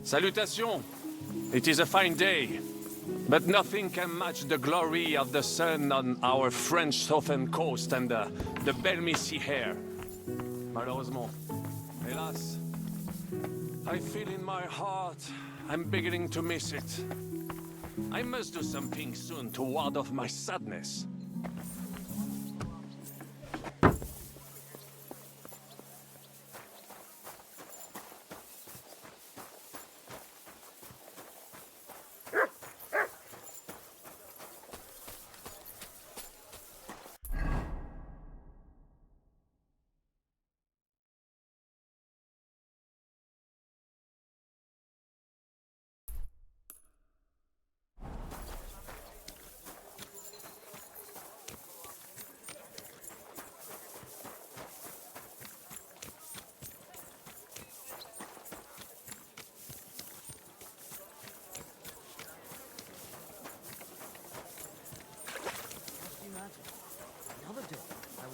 Salutations! It is a fine day, but nothing can match the glory of the sun on our French southern coast and the balmy sea air. Malheureusement, hélas, I feel in my heart I'm beginning to miss it. I must do something soon to ward off my sadness.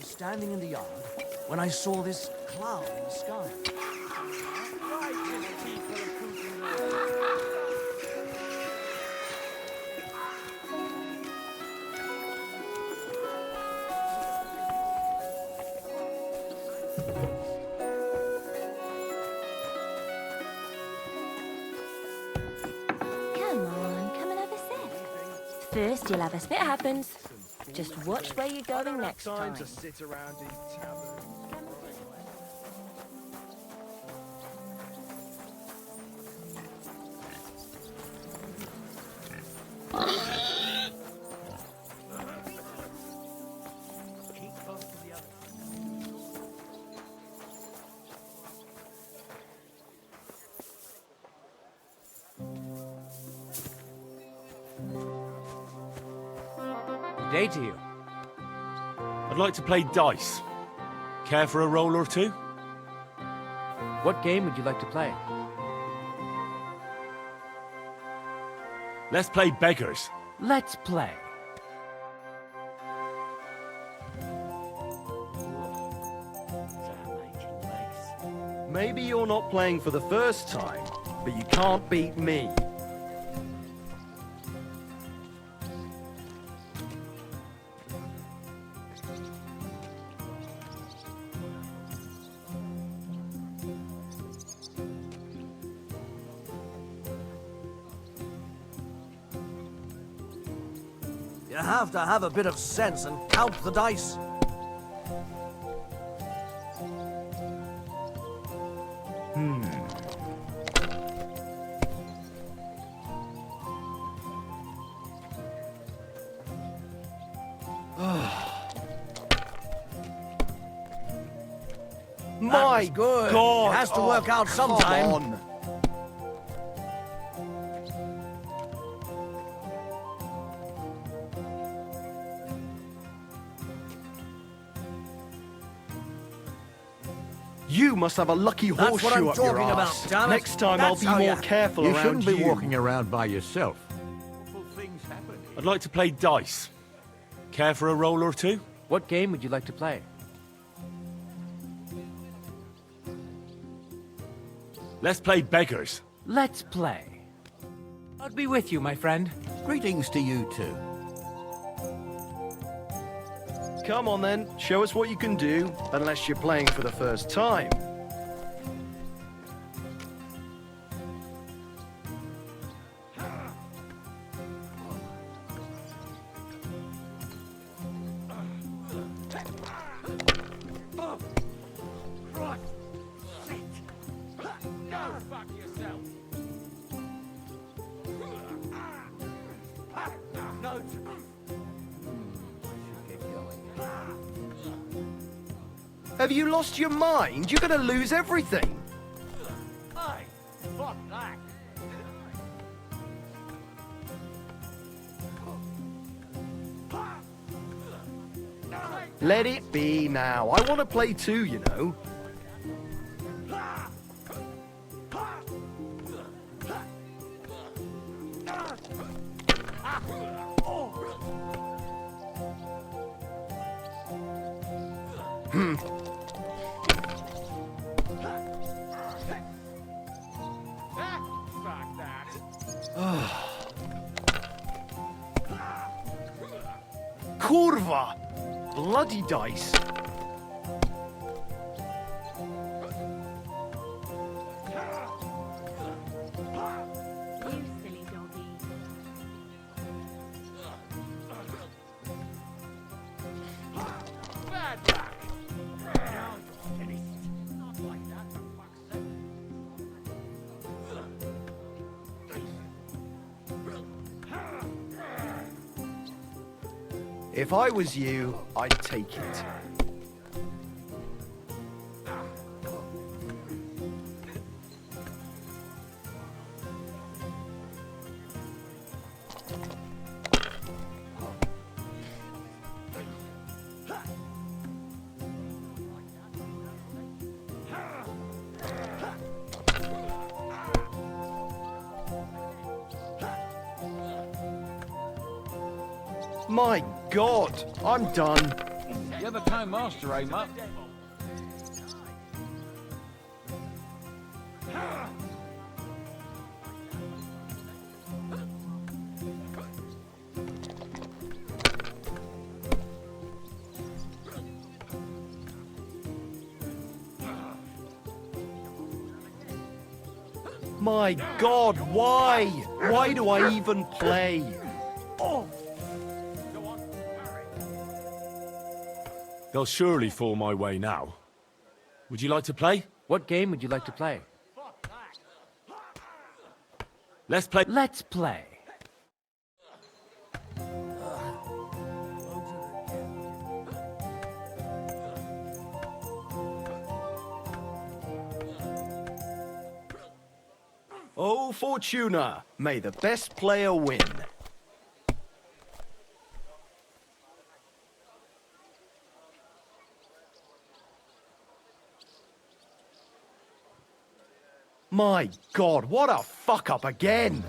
Standing in the yard when I saw this cloud in the sky. Come on, come and have a sip. First, you'll have a spit happens. Just watch where you're going next time. To sit around in taverns. Day to you. I'd like to play dice. Care for a roll or two? What game would you like to play? Let's play beggars. Let's play. Maybe you're not playing for the first time, but you can't beat me. You have to have a bit of sense and count the dice. My good. God. It has to work out sometime. Come on. You must have a lucky That's what I'm horseshoe up your talking about, arse. damn it. Next time That's I'll how be more you- careful You around shouldn't be you. walking around by yourself. I'd like to play dice. Care for a roll or two? What game would you like to play? Let's play beggars. Let's play. I'll be with you, my friend. Greetings to you too. Come on then, show us what you can do, unless you're playing for the first time. Have you lost your mind? You're gonna lose everything. Hey, fuck that. Let it be now. I want to play too, you know. Kurva! Bloody dice. You silly doggy. If I was you, I'd take it. My God, I'm done. You're the time master, eh, Mutt? My God, why? Why do I even play? They'll surely fall my way now. Would you like to play? What game would you like to play? Let's play. Let's play. Oh, Fortuna, may the best player win. My God, what a fuck up again!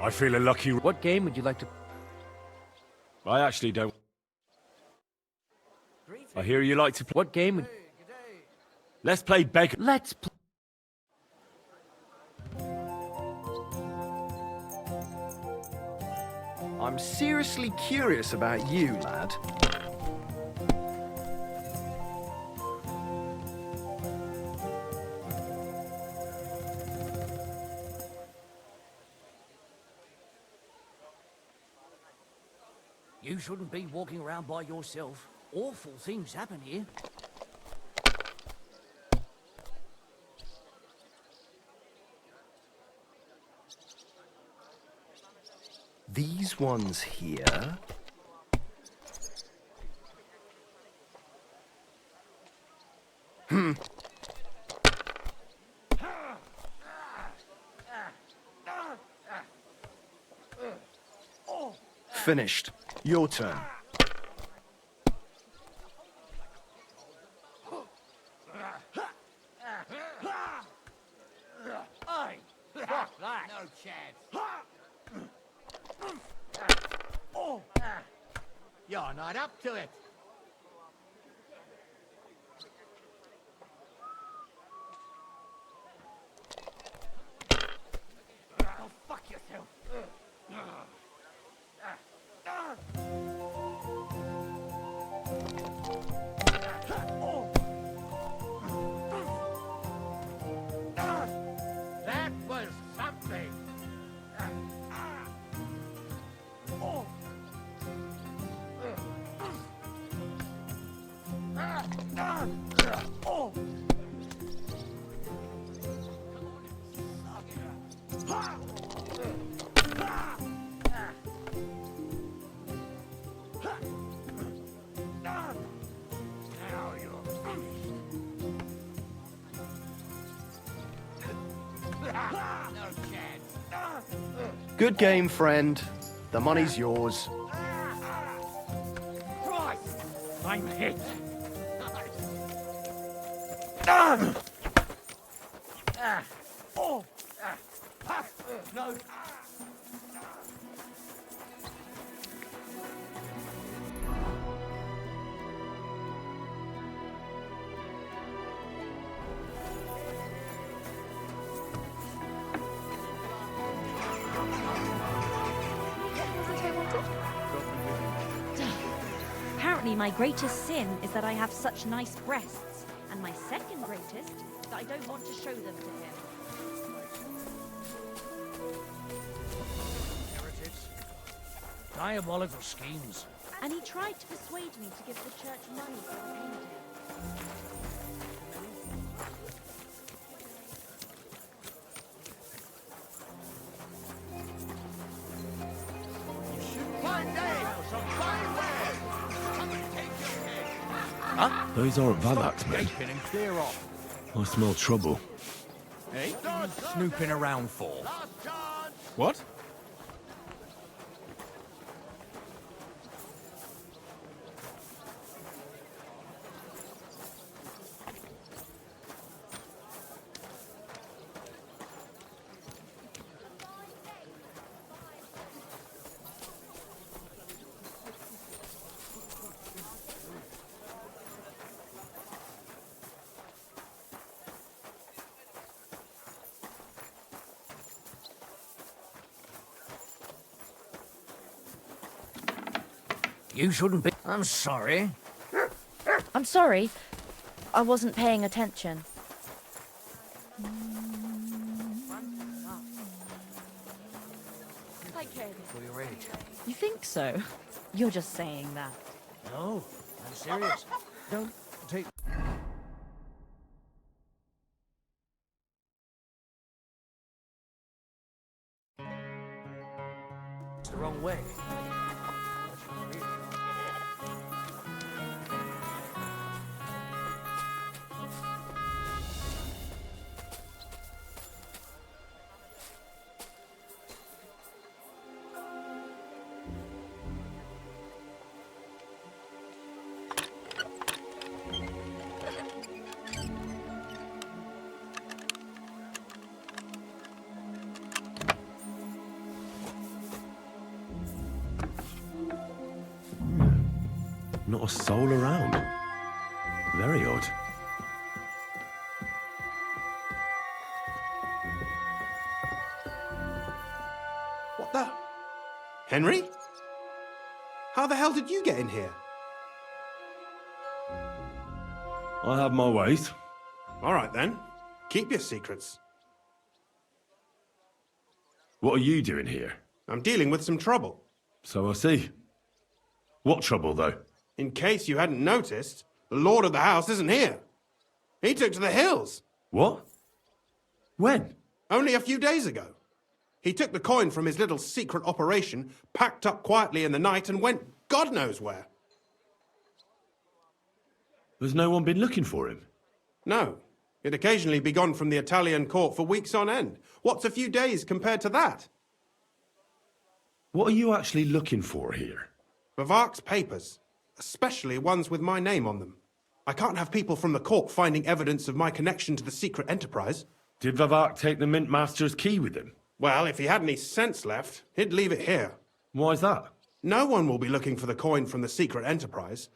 I feel a lucky. What game would you like to... I actually don't. I hear you like to play. What game would... Let's play beggar. Let's play... I'm seriously curious about you, lad. You shouldn't be walking around by yourself. Awful things happen here. These ones here. Finished. Your turn. Fuck that. No chance. You're not up to it. Oh, fuck yourself. That was something. Good game, friend. The money's yours. Christ! I'm hit. No. Apparently my greatest sin is that I have such nice breasts, and my second greatest, that I don't want to show them to him. Heretics. Diabolical schemes. And he tried to persuade me to give the church money for the painting. Those aren't Vavak's men. Gaping and clear off. I smell trouble. Hey? Snooping around for. What? You shouldn't be. I'm sorry. I'm sorry. I wasn't paying attention. For your age. You think so? You're just saying that. No, I'm serious. Don't take. It's the wrong way. Not a soul around. Very odd. What the? Henry? How the hell did you get in here? I have my ways. All right then. Keep your secrets. What are you doing here? I'm dealing with some trouble. So I see. What trouble, though? In case you hadn't noticed, the lord of the house isn't here. He took to the hills. What? When? Only a few days ago. He took the coin from his little secret operation, packed up quietly in the night, and went God knows where. Has no one been looking for him? No. He'd occasionally be gone from the Italian court for weeks on end. What's a few days compared to that? What are you actually looking for here? Vavak's papers, especially ones with my name on them. I can't have people from the court finding evidence of my connection to the secret enterprise. Did Vavak take the Mint Master's key with him? Well, if he had any sense left, he'd leave it here. Why's that? No one will be looking for the coin from the secret enterprise.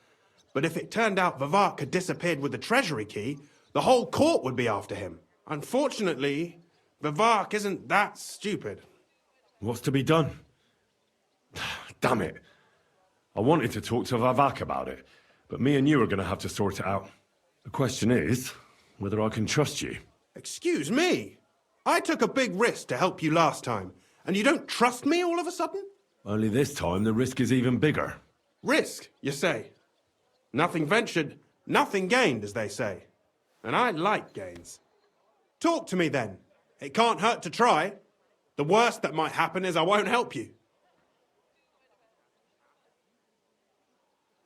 But if it turned out Vavak had disappeared with the treasury key, the whole court would be after him. Unfortunately, Vavak isn't that stupid. What's to be done? Damn it. I wanted to talk to Vavak about it, but me and you are going to have to sort it out. The question is whether I can trust you. Excuse me? I took a big risk to help you last time, and you don't trust me all of a sudden? Only this time the risk is even bigger. Risk, you say? Nothing ventured, nothing gained, as they say. And I like gains. Talk to me then. It can't hurt to try. The worst that might happen is I won't help you.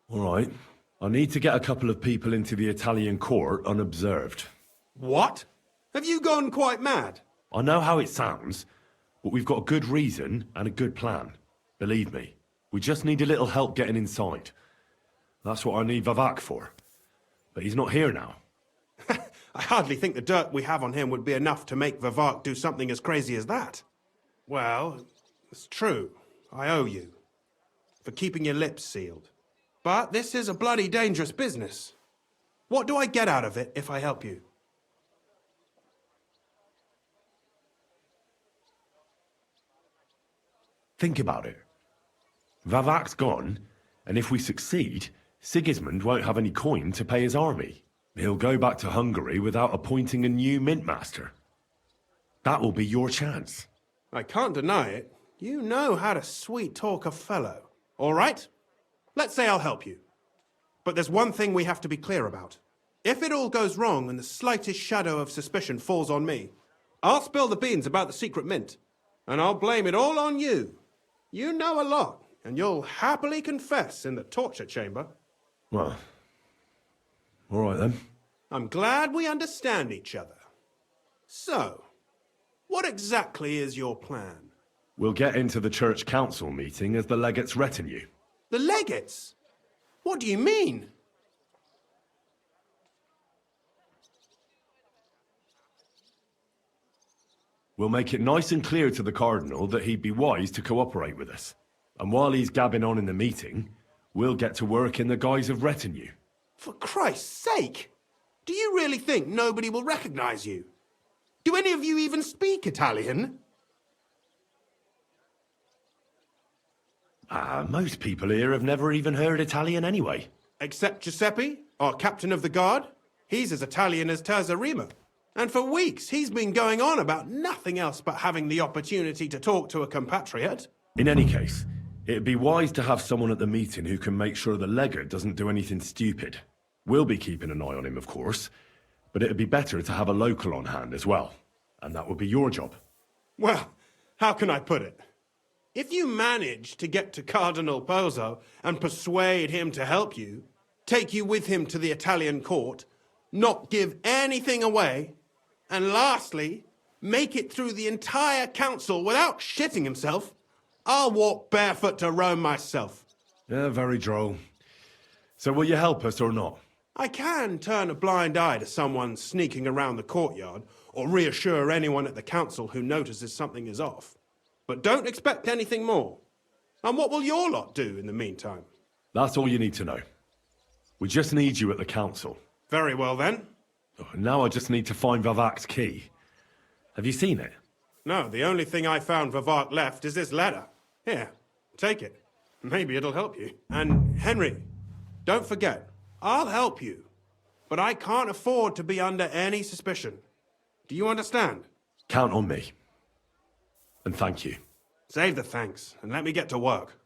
All right. I need to get a couple of people into the Italian court unobserved. What? Have you gone quite mad? I know how it sounds, but we've got a good reason and a good plan. Believe me, we just need a little help getting inside. That's what I need Vavak for. But he's not here now. I hardly think the dirt we have on him would be enough to make Vavak do something as crazy as that. Well, it's true. I owe you. For keeping your lips sealed. But this is a bloody dangerous business. What do I get out of it if I help you? Think about it. Vavak's gone, and if we succeed, Sigismund won't have any coin to pay his army. He'll go back to Hungary without appointing a new mintmaster. That will be your chance. I can't deny it. You know how to sweet-talk a fellow. All right? Let's say I'll help you. But there's one thing we have to be clear about. If it all goes wrong and the slightest shadow of suspicion falls on me, I'll spill the beans about the secret mint. And I'll blame it all on you. You know a lot, and you'll happily confess in the torture chamber. Well, all right then. I'm glad we understand each other. So, what exactly is your plan? We'll get into the church council meeting as the legate's retinue. The legates? What do you mean? We'll make it nice and clear to the Cardinal that he'd be wise to cooperate with us. And while he's gabbing on in the meeting, we'll get to work in the guise of retinue. For Christ's sake! Do you really think nobody will recognize you? Do any of you even speak Italian? Most people here have never even heard Italian anyway. Except Giuseppe, our captain of the guard. He's as Italian as Terzarima. And for weeks, he's been going on about nothing else but having the opportunity to talk to a compatriot. In any case, it'd be wise to have someone at the meeting who can make sure the legate doesn't do anything stupid. We'll be keeping an eye on him, of course, but it'd be better to have a local on hand as well. And that would be your job. Well, how can I put it? If you manage to get to Cardinal Pozzo and persuade him to help you, take you with him to the Italian court, not give anything away, and lastly, make it through the entire council without shitting himself, I'll walk barefoot to Rome myself. Yeah, very droll. So will you help us or not? I can turn a blind eye to someone sneaking around the courtyard, or reassure anyone at the council who notices something is off. But don't expect anything more. And what will your lot do in the meantime? That's all you need to know. We just need you at the council. Very well then. Now I just need to find Vavak's key. Have you seen it? No, the only thing I found Vavak left is this letter. Here, take it. Maybe it'll help you. And Henry, don't forget, I'll help you. But I can't afford to be under any suspicion. Do you understand? Count on me. And thank you. Save the thanks, and let me get to work.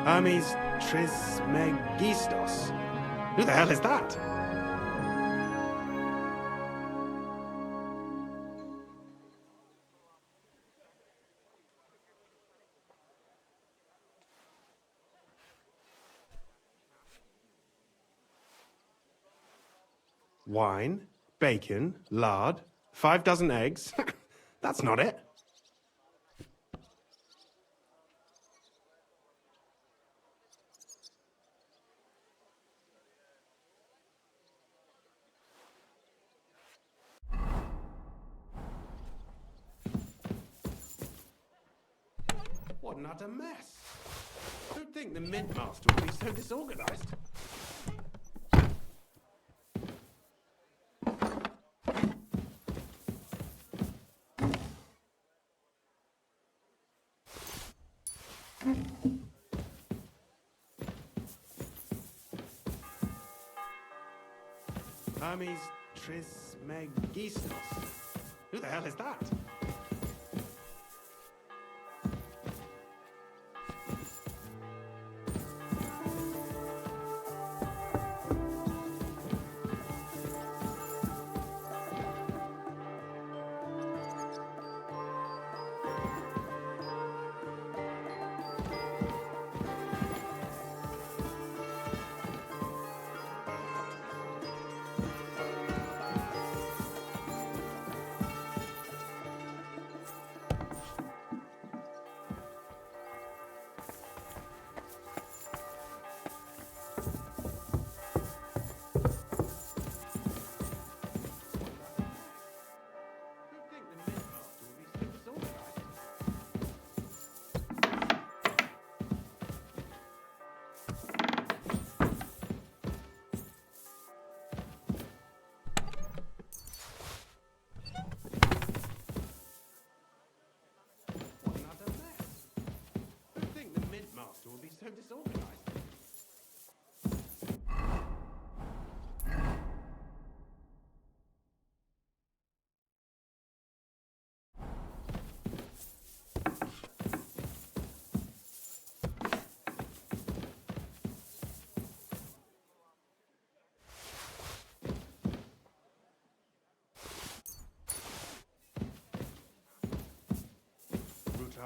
Hermes Trismegistos. Who the hell is that? Wine, bacon, lard, 5 dozen eggs. That's not it. What an utter mess. Who'd think the mint master would be so disorganized? Hermes Trismegistos. Who the hell is that?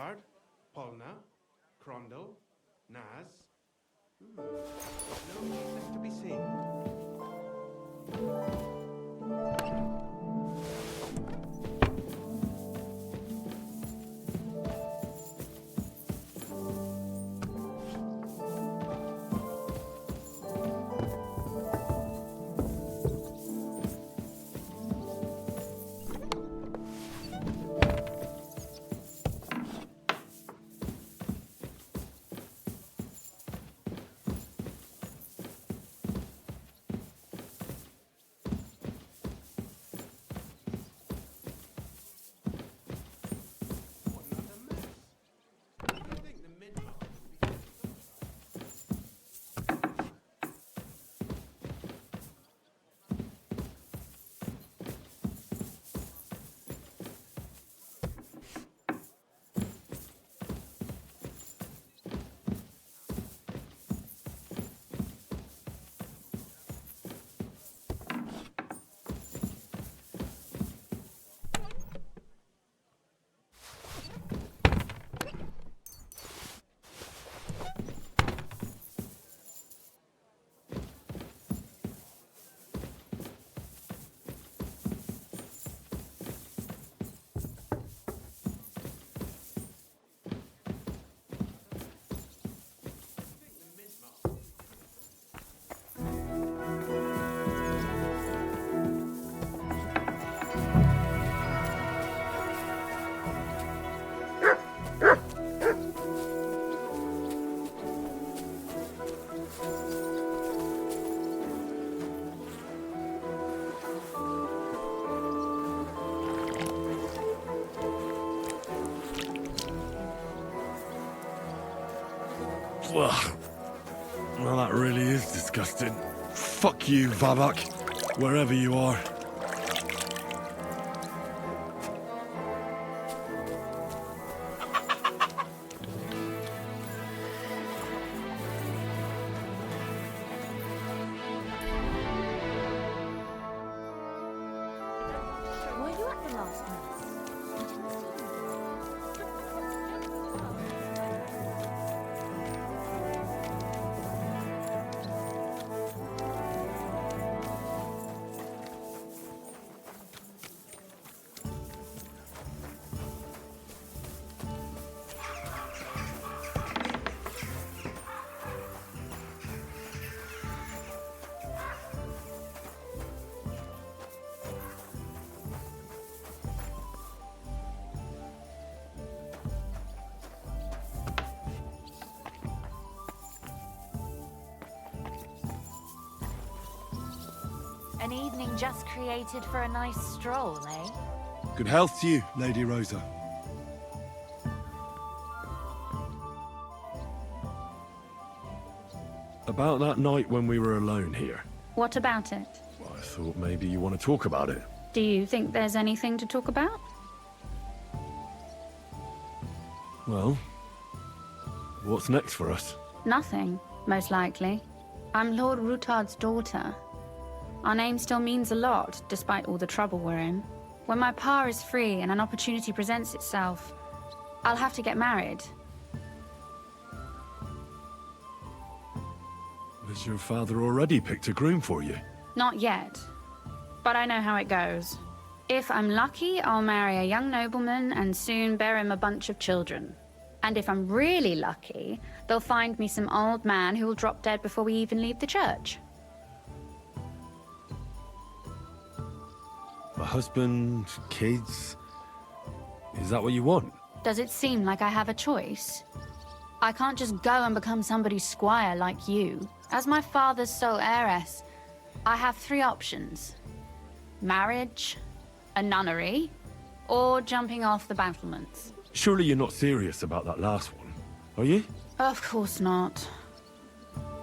Nilfgaard, Polna, Crondel, Naz. No faces to be seen. Ugh. Well, that really is disgusting. Fuck you, Vavak, wherever you are. Were you at the last mass? An evening just created for a nice stroll, eh? Good health to you, Lady Rosa. About that night when we were alone here. What about it? Well, I thought maybe you want to talk about it. Do you think there's anything to talk about? Well, what's next for us? Nothing, most likely. I'm Lord Rutard's daughter. Our name still means a lot, despite all the trouble we're in. When my pa is free and an opportunity presents itself, I'll have to get married. Has your father already picked a groom for you? Not yet, but I know how it goes. If I'm lucky, I'll marry a young nobleman and soon bear him a bunch of children. And if I'm really lucky, they'll find me some old man who will drop dead before we even leave the church. A husband, kids? Is that what you want? Does it seem like I have a choice? I can't just go and become somebody's squire like you. As my father's sole heiress, I have 3 options. Marriage, a nunnery, or jumping off the battlements. Surely you're not serious about that last one, are you? Of course not.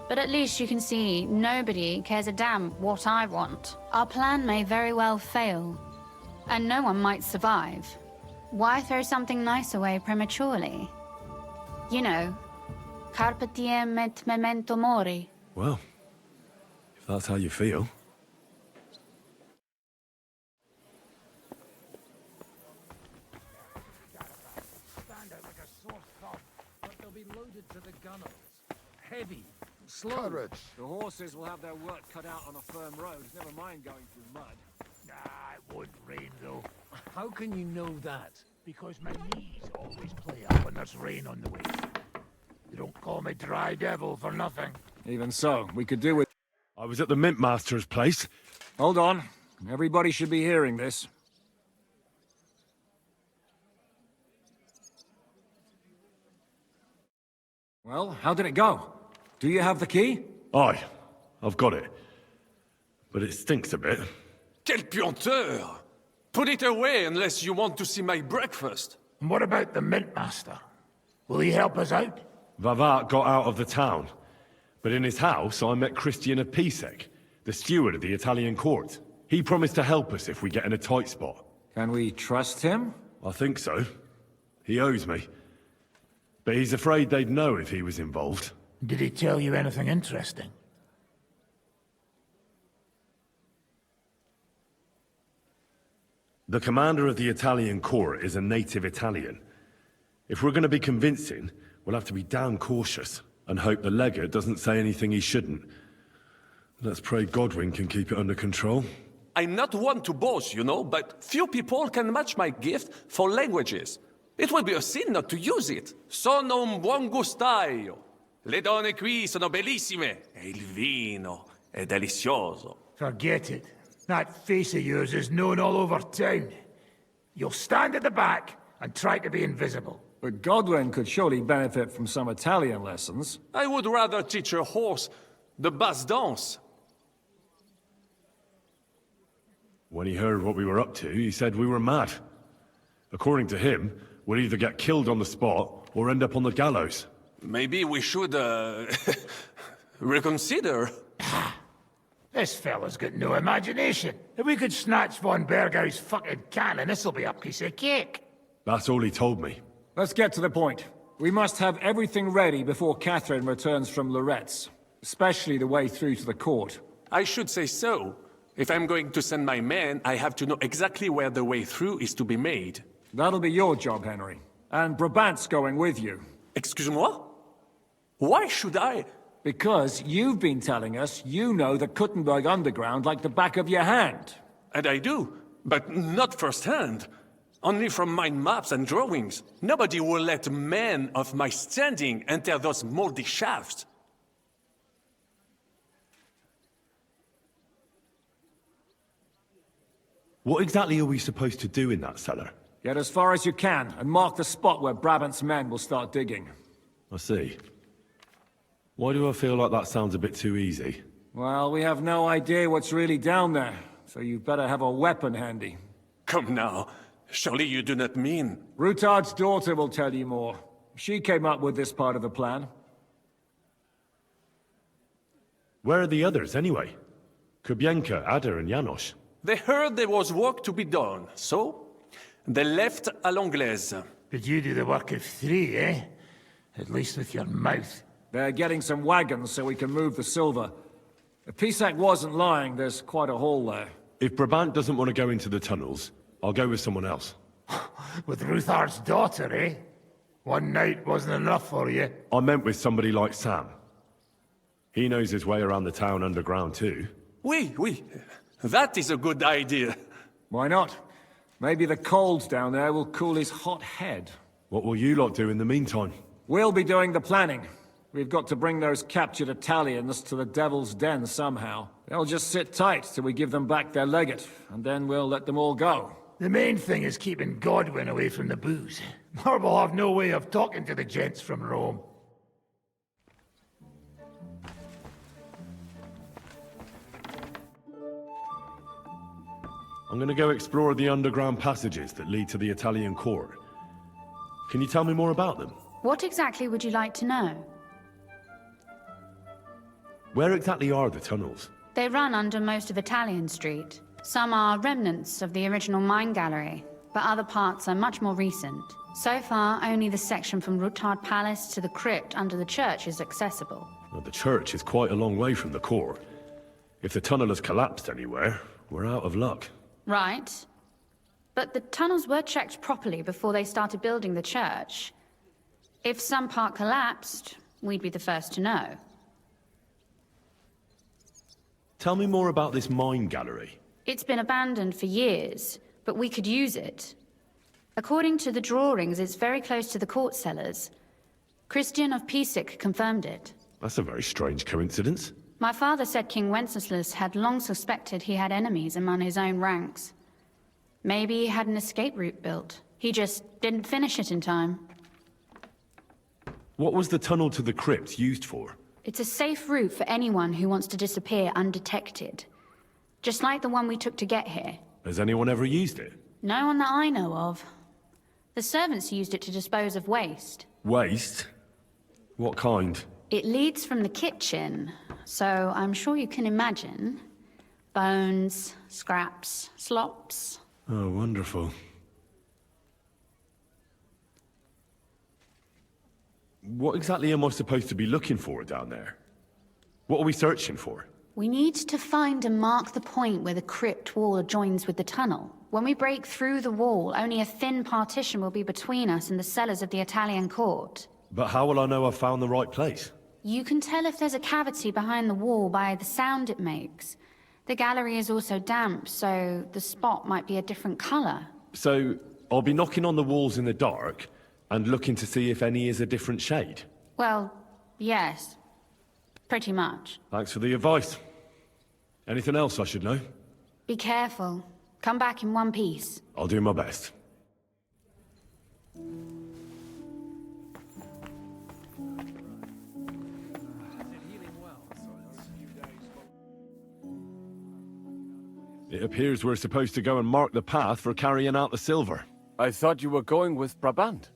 But at least you can see nobody cares a damn what I want. Our plan may very well fail, and no one might survive. Why throw something nice away prematurely? You know, carpe diem et memento mori. Well, if that's how you feel. Stand there like a gunnels. Heavy, slow. Courage. The horses will have their work cut out on a firm road, never mind going through mud. Nah, it won't rain though. How can you know that? Because my knees always play up when there's rain on the way. They don't call me Dry Devil for nothing. Even so, we could do with... I was at the Mint Master's place. Hold on. Everybody should be hearing this. Well, how did it go? Do you have the key? Aye, I've got it. But it stinks a bit. Quel puanteur! Put it away unless you want to see my breakfast. And what about the Mint Master? Will he help us out? Vavat got out of the town. But in his house, I met Christian of Pisek, the steward of the Italian court. He promised to help us if we get in a tight spot. Can we trust him? I think so. He owes me. But he's afraid they'd know if he was involved. Did he tell you anything interesting? The commander of the Italian court is a native Italian. If we're going to be convincing, we'll have to be damn cautious and hope the legate doesn't say anything he shouldn't. Let's pray Godwin can keep it under control. I'm not one to boast, you know, but few people can match my gift for languages. It would be a sin not to use it. Sono un buon gustaio. Le donne qui sono bellissime. E il vino è delizioso. Forget it. That face of yours is known all over town. You'll stand at the back and try to be invisible. But Godwin could surely benefit from some Italian lessons. I would rather teach a horse the basse danse. When he heard what we were up to, he said we were mad. According to him, we'll either get killed on the spot or end up on the gallows. Maybe we should, reconsider. This fella's got no imagination. If we could snatch von Bergau's fucking cannon, this'll be a piece of cake. That's all he told me. Let's get to the point. We must have everything ready before Catherine returns from Loretz, especially the way through to the court. I should say so. If I'm going to send my men, I have to know exactly where the way through is to be made. That'll be your job, Henry. And Brabant's going with you. Excuse-moi? Why should I? Because you've been telling us you know the Kuttenberg underground like the back of your hand. And I do, but not firsthand. Only from mind maps and drawings. Nobody will let men of my standing enter those moldy shafts. What exactly are we supposed to do in that cellar? Get as far as you can, and mark the spot where Brabant's men will start digging. I see. Why do I feel like that sounds a bit too easy? Well, we have no idea what's really down there, so you've better have a weapon handy. Come now. Surely you do not mean... Rutard's daughter will tell you more. She came up with this part of the plan. Where are the others, anyway? Kubienka, Ada, and Janos. They heard there was work to be done, so... they left à l'anglaise. Did you do the work of 3, eh? At least with your mouth. They're getting some wagons so we can move the silver. If Pisak wasn't lying, there's quite a hole there. If Brabant doesn't want to go into the tunnels, I'll go with someone else. With Ruthard's daughter, eh? One night wasn't enough for you. I meant with somebody like Sam. He knows his way around the town underground too. Oui. That is a good idea. Why not? Maybe the cold down there will cool his hot head. What will you lot do in the meantime? We'll be doing the planning. We've got to bring those captured Italians to the Devil's Den somehow. They'll just sit tight till we give them back their legate, and then we'll let them all go. The main thing is keeping Godwin away from the booze. Or we'll have no way of talking to the gents from Rome. I'm gonna go explore the underground passages that lead to the Italian court. Can you tell me more about them? What exactly would you like to know? Where exactly are the tunnels? They run under most of Italian Street. Some are remnants of the original mine gallery, but other parts are much more recent. So far, only the section from Rutard Palace to the crypt under the church is accessible. Well, the church is quite a long way from the court. If the tunnel has collapsed anywhere, we're out of luck. Right. But the tunnels were checked properly before they started building the church. If some part collapsed, we'd be the first to know. Tell me more about this mine gallery. It's been abandoned for years, but we could use it. According to the drawings, it's very close to the court cellars. Christian of Pisek confirmed it. That's a very strange coincidence. My father said King Wenceslas had long suspected he had enemies among his own ranks. Maybe he had an escape route built. He just didn't finish it in time. What was the tunnel to the crypt used for? It's a safe route for anyone who wants to disappear undetected. Just like the one we took to get here. Has anyone ever used it? No one that I know of. The servants used it to dispose of waste. Waste? What kind? It leads from the kitchen, so I'm sure you can imagine. Bones, scraps, slops. Oh, wonderful. What exactly am I supposed to be looking for down there? What are we searching for? We need to find and mark the point where the crypt wall joins with the tunnel. When we break through the wall, only a thin partition will be between us and the cellars of the Italian court. But how will I know I've found the right place? You can tell if there's a cavity behind the wall by the sound it makes. The gallery is also damp, so the spot might be a different color. So, I'll be knocking on the walls in the dark and looking to see if any is a different shade? Well, yes. Pretty much. Thanks for the advice. Anything else I should know? Be careful. Come back in one piece. I'll do my best. It appears we're supposed to go and mark the path for carrying out the silver. I thought you were going with Brabant.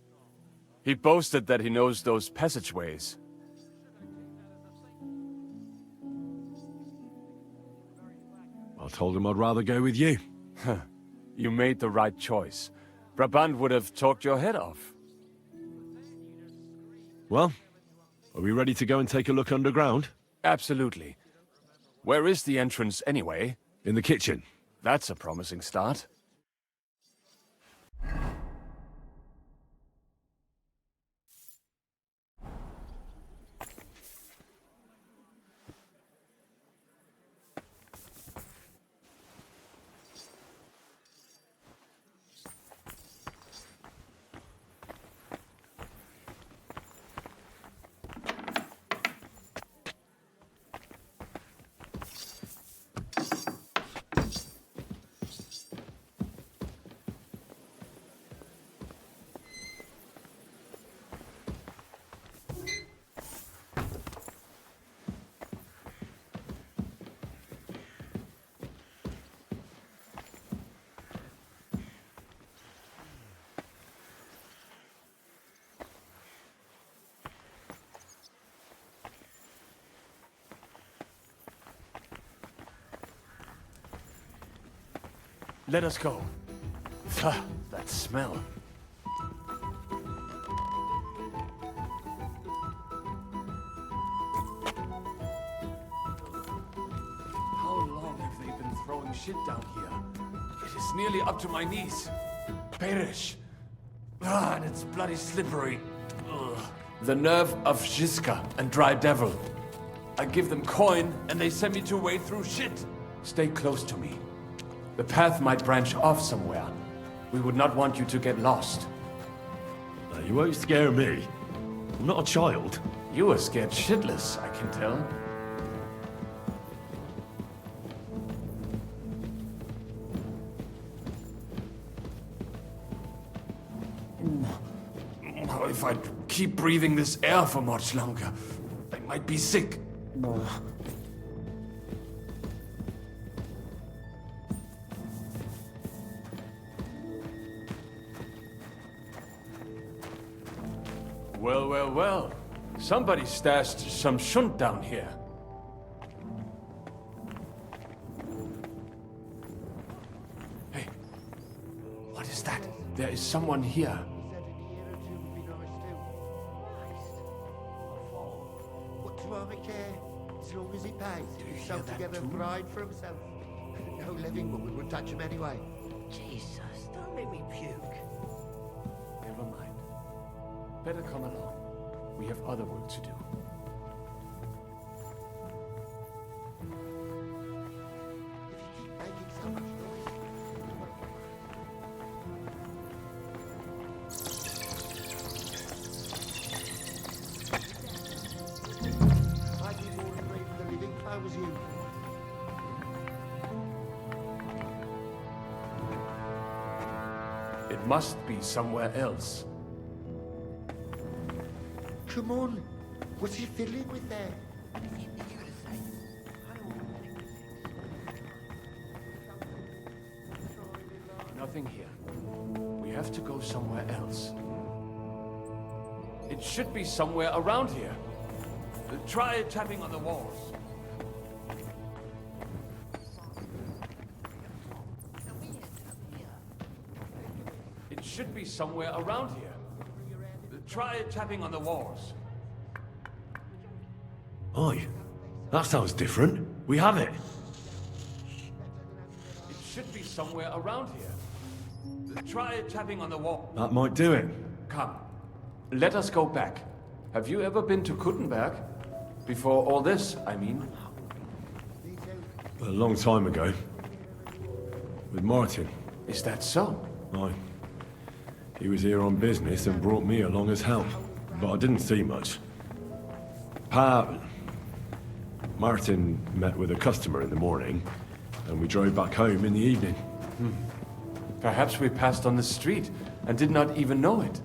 He boasted that he knows those passageways. I told him I'd rather go with you. You made the right choice. Brabant would have talked your head off. Well, are we ready to go and take a look underground? Absolutely. Where is the entrance anyway? In the kitchen. That's a promising start. Let us go. That smell. How long have they been throwing shit down here? It is nearly up to my knees. Perish. And it's bloody slippery. Ugh. The nerve of Žižka and Dry Devil. I give them coin, and they send me to wade through shit. Stay close to me. The path might branch off somewhere. We would not want you to get lost. You won't scare me. I'm not a child. You are scared shitless, I can tell. If I keep breathing this air for much longer, I might be sick. Well, well, well. Somebody stashed some shunt down here. Hey, what is that? There is someone here. What do I care? As long as he pays. Do you He's hear sold that together too? bride for himself. No living woman would touch him anyway. Jesus, don't make me puke. Never mind. Better come along. We have other work to do. It must be somewhere else. Come on. What's he fiddling with there? Nothing here. We have to go somewhere else. It should be somewhere around here. Try tapping on the walls. It should be somewhere around here. Try tapping on the walls. Oi, that sounds different. We have it. It should be somewhere around here. Try tapping on the wall. That might do it. Come, let us go back. Have you ever been to Kuttenberg? Before all this, I mean. A long time ago. With Martin. Is that so? Aye. He was here on business and brought me along as help. But I didn't see much. Martin met with a customer in the morning, and we drove back home in the evening. Perhaps we passed on the street and did not even know it.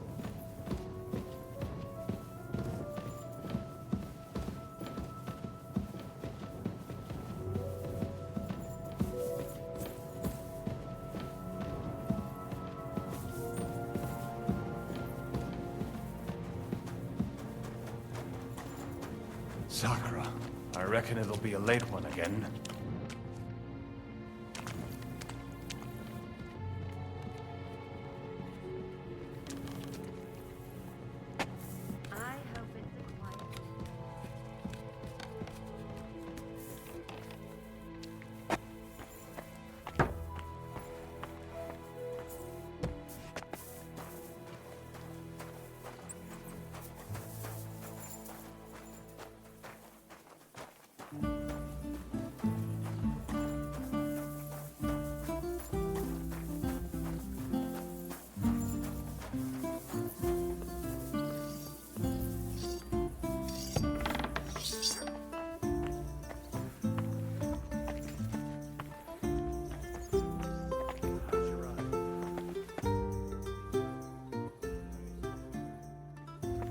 Sakura, I reckon it'll be a late one again. I hope it's a quiet.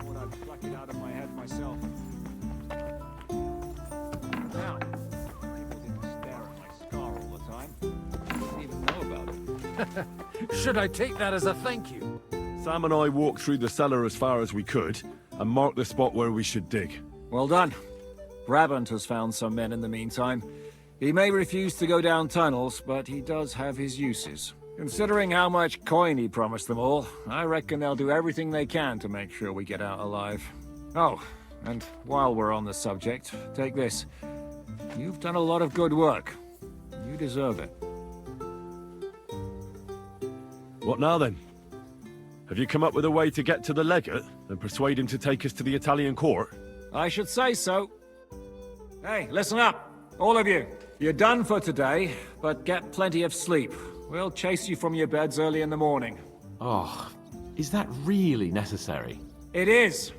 Thought I'd pluck it out of my head myself. Now, people didn't stare at my scar all the time. I didn't even know about it. Should I take that as a thank you? Sam and I walked through the cellar as far as we could, and marked the spot where we should dig. Well done. Brabant has found some men in the meantime. He may refuse to go down tunnels, but he does have his uses. Considering how much coin he promised them all, I reckon they'll do everything they can to make sure we get out alive. Oh, and while we're on the subject, take this. You've done a lot of good work. You deserve it. What now then? Have you come up with a way to get to the legate and persuade him to take us to the Italian court? I should say so. Hey, listen up, all of you. You're done for today, but get plenty of sleep. We'll chase you from your beds early in the morning. Oh, is that really necessary? It is.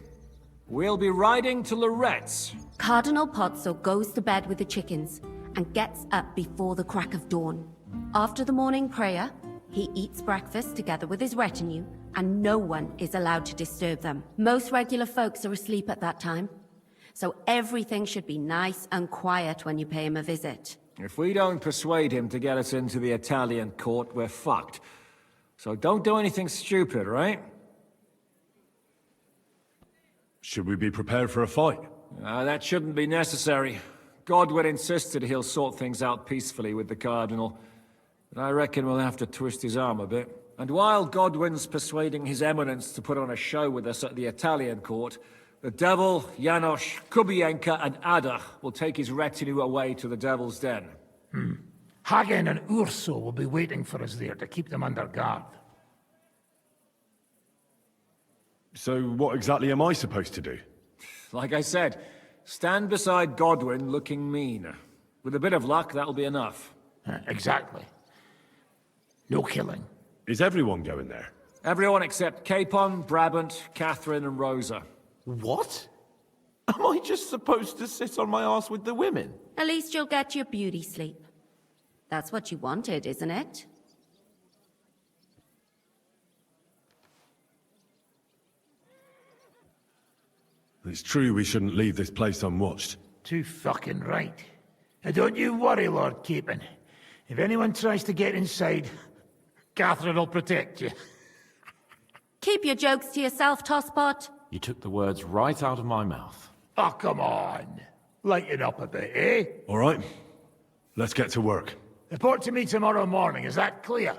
We'll be riding to Lorette's. Cardinal Pozzo goes to bed with the chickens and gets up before the crack of dawn. After the morning prayer, he eats breakfast together with his retinue, and no one is allowed to disturb them. Most regular folks are asleep at that time, so everything should be nice and quiet when you pay him a visit. If we don't persuade him to get us into the Italian court, we're fucked. So don't do anything stupid, right? Should we be prepared for a fight? That shouldn't be necessary. Godwin insisted he'll sort things out peacefully with the Cardinal. But I reckon we'll have to twist his arm a bit. And while Godwin's persuading His Eminence to put on a show with us at the Italian court, the Devil, Janosch, Kubienka, and Ada will take his retinue away to the Devil's Den. Hagen and Urso will be waiting for us there to keep them under guard. So what exactly am I supposed to do? Like I said, stand beside Godwin looking mean. With a bit of luck, that'll be enough. Exactly. No killing. Is everyone going there? Everyone except Capon, Brabant, Catherine, and Rosa. What? Am I just supposed to sit on my ass with the women? At least you'll get your beauty sleep. That's what you wanted, isn't it? It's true we shouldn't leave this place unwatched. Too fucking right. And don't you worry, Lord Capon. If anyone tries to get inside, Catherine will protect you. Keep your jokes to yourself, Tosspot. You took the words right out of my mouth. Oh, come on. Lighten up a bit, eh? All right. Let's get to work. Report to me tomorrow morning, is that clear?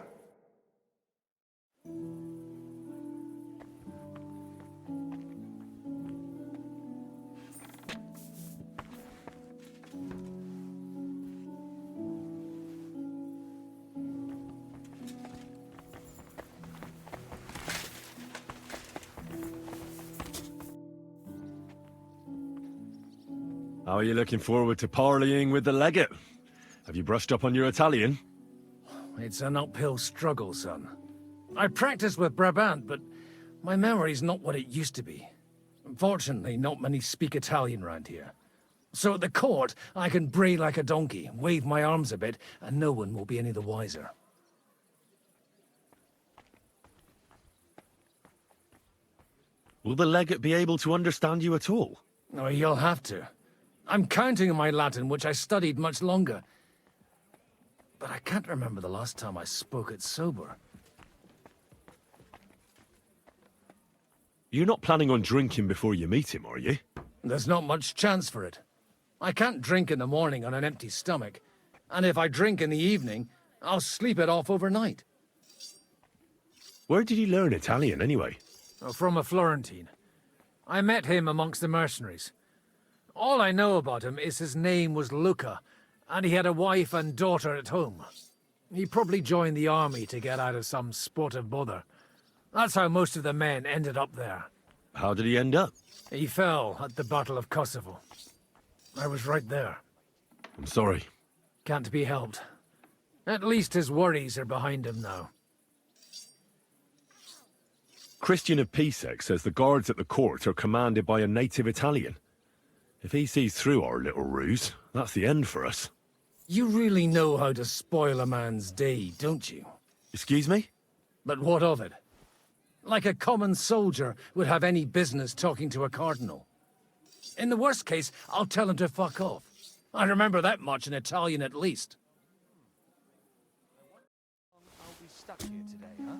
How are you looking forward to parleying with the legate? Have you brushed up on your Italian? It's an uphill struggle, son. I practiced with Brabant, but my memory's not what it used to be. Fortunately, not many speak Italian round here. So at the court, I can bray like a donkey, wave my arms a bit, and no one will be any the wiser. Will the legate be able to understand you at all? Oh, you'll have to. I'm counting on my Latin, which I studied much longer. But I can't remember the last time I spoke it sober. You're not planning on drinking before you meet him, are you? There's not much chance for it. I can't drink in the morning on an empty stomach. And if I drink in the evening, I'll sleep it off overnight. Where did you learn Italian, anyway? From a Florentine. I met him amongst the mercenaries. All I know about him is his name was Luca, and he had a wife and daughter at home. He probably joined the army to get out of some sportive bother. That's how most of the men ended up there. How did he end up? He fell at the Battle of Kosovo. I was right there. I'm sorry. Can't be helped. At least his worries are behind him now. Christian of Pisek says the guards at the court are commanded by a native Italian. If he sees through our little ruse, that's the end for us. You really know how to spoil a man's day, don't you? Excuse me? But what of it? Like a common soldier would have any business talking to a cardinal. In the worst case, I'll tell him to fuck off. I remember that much in Italian at least. I'll be stuck here today, huh?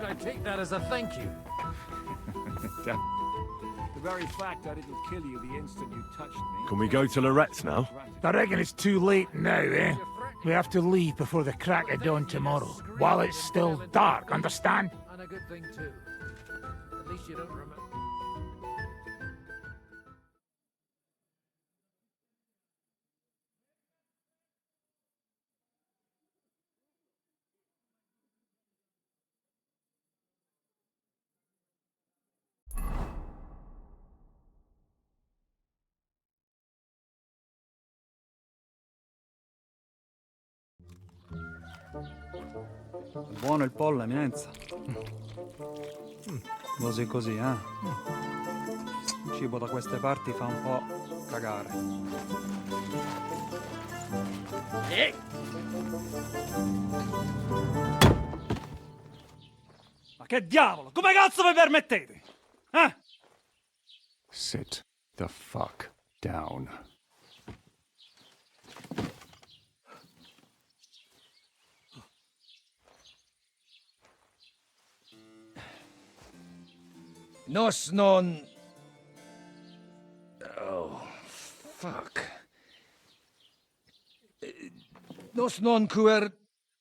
But I take that as a thank you. The very fact I didn't kill you the instant you touched me... Can we go to Lorette's now? I reckon it's too late now, eh? We have to leave before the crack of dawn tomorrow, while it's still dark, understand? And a good thing, too. At least you don't remember... Buono il pollo, eminenza. Così così, eh? Il cibo da queste parti fa un po' cagare. Ma che diavolo? Come cazzo vi permettete? Eh? Sit the fuck down. Nos non... Oh, fuck. Nos non cuer...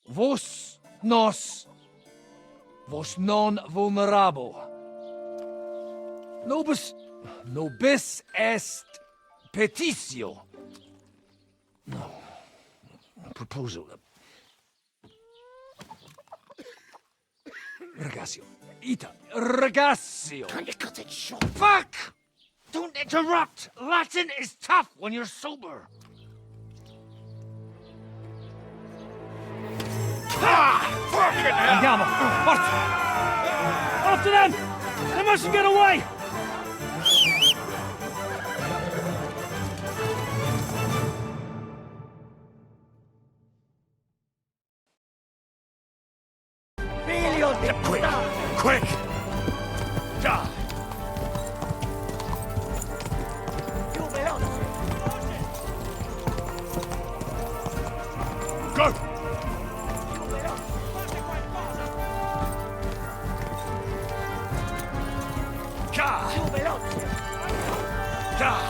Vos nos... Vos non vulnerabo. Nobis... Nobis est... Petitio. No. Proposal. Ragazio. Ita. Ragazio. Can you cut it short? Fuck! Don't interrupt! Latin is tough when you're sober. Andiamo! Forza! After them! They mustn't get away! Quick! God! Go! God! God!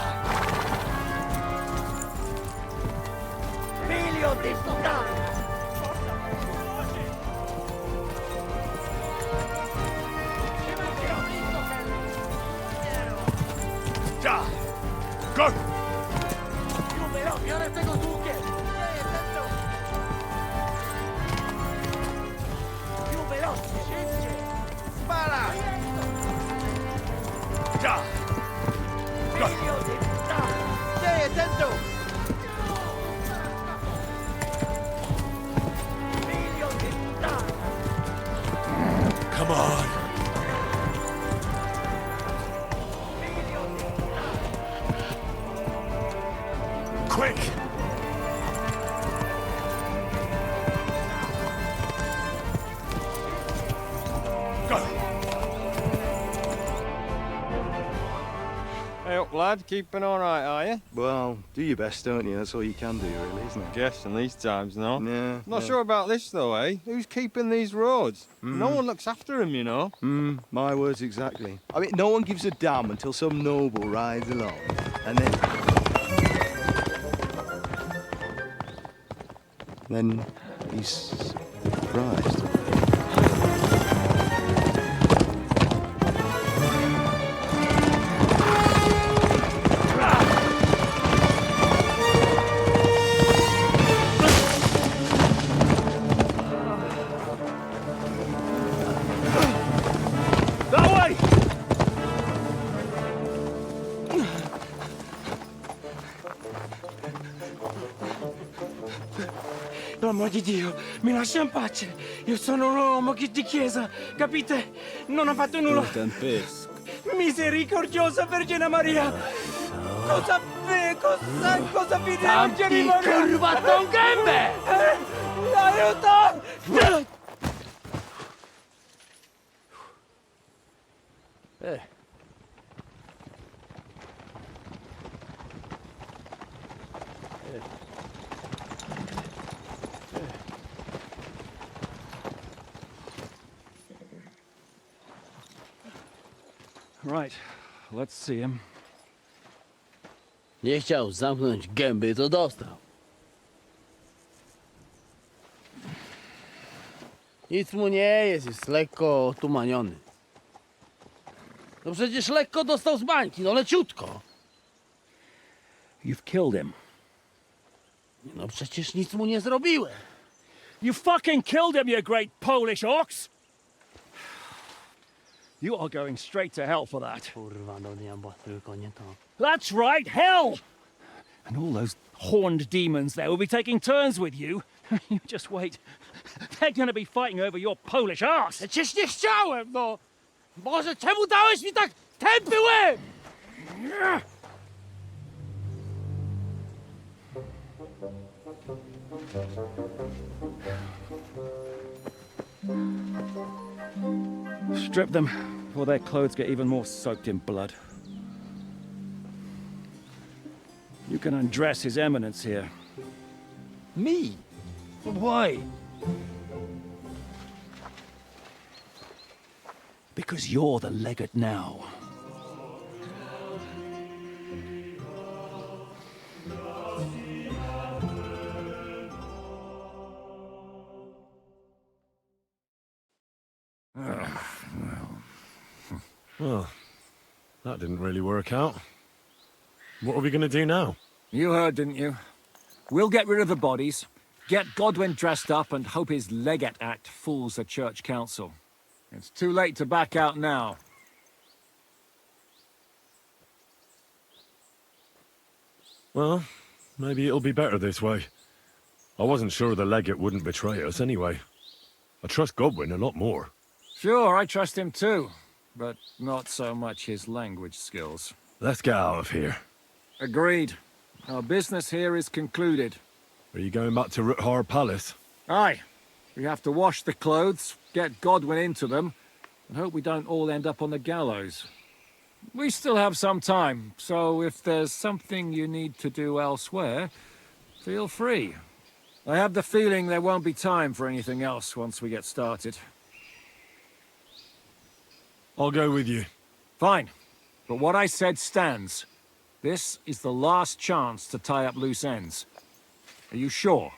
Figlio di puttana! God! Go! Più veloce, ora tengo tu che! Più veloce! Spara! God! Go! Figlio di puttana! Stai attento! Figlio di puttana! Come on! Quick! Go! Hey up, lad. Keeping all right, are you? Well, do your best, don't you? That's all you can do, really, isn't it? Guess in these times, no? Yeah. Not sure about this, though, eh? Who's keeping these roads? No one looks after them, you know. My words exactly. I mean, no one gives a damn until some noble rides along, and then he's surprised. L'uomo di Dio, mi lascia in pace. Io sono un uomo di chiesa, capite? Non ho fatto nulla. Misericordiosa Vergine Maria. Cosa vi devo chiedere? curvato un gambe! Aiuto! Right, let's see him. Nie chciał zamknąć gęby, to dostał. Nic mu nie jest lekko otumaniony. No przecież lekko dostał z bańki, no leciutko. You've killed him. No przecież nic mu nie zrobiłem. You fucking killed him, you great Polish ox! You are going straight to hell for that. Kurwa, do diabła, tylko nie to. That's right, hell! And all those horned demons there will be taking turns with you. You just wait. They're gonna be fighting over your Polish ass. Przecież nie chciałem, no! Boże, czemu dałeś mi tak tępy łeb? Strip them before their clothes get even more soaked in blood. You can undress His Eminence here. Me? Why? Because you're the legate now. Well, that didn't really work out. What are we going to do now? You heard, didn't you? We'll get rid of the bodies, get Godwin dressed up, and hope his Legate Act fools the Church Council. It's too late to back out now. Well, maybe it'll be better this way. I wasn't sure the legate wouldn't betray us anyway. I trust Godwin a lot more. Sure, I trust him too, but not so much his language skills. Let's get out of here. Agreed. Our business here is concluded. Are you going back to Ruthar Palace? Aye. We have to wash the clothes, get Godwin into them, and hope we don't all end up on the gallows. We still have some time, so if there's something you need to do elsewhere, feel free. I have the feeling there won't be time for anything else once we get started. I'll go with you. Fine. But what I said stands. This is the last chance to tie up loose ends. Are you sure?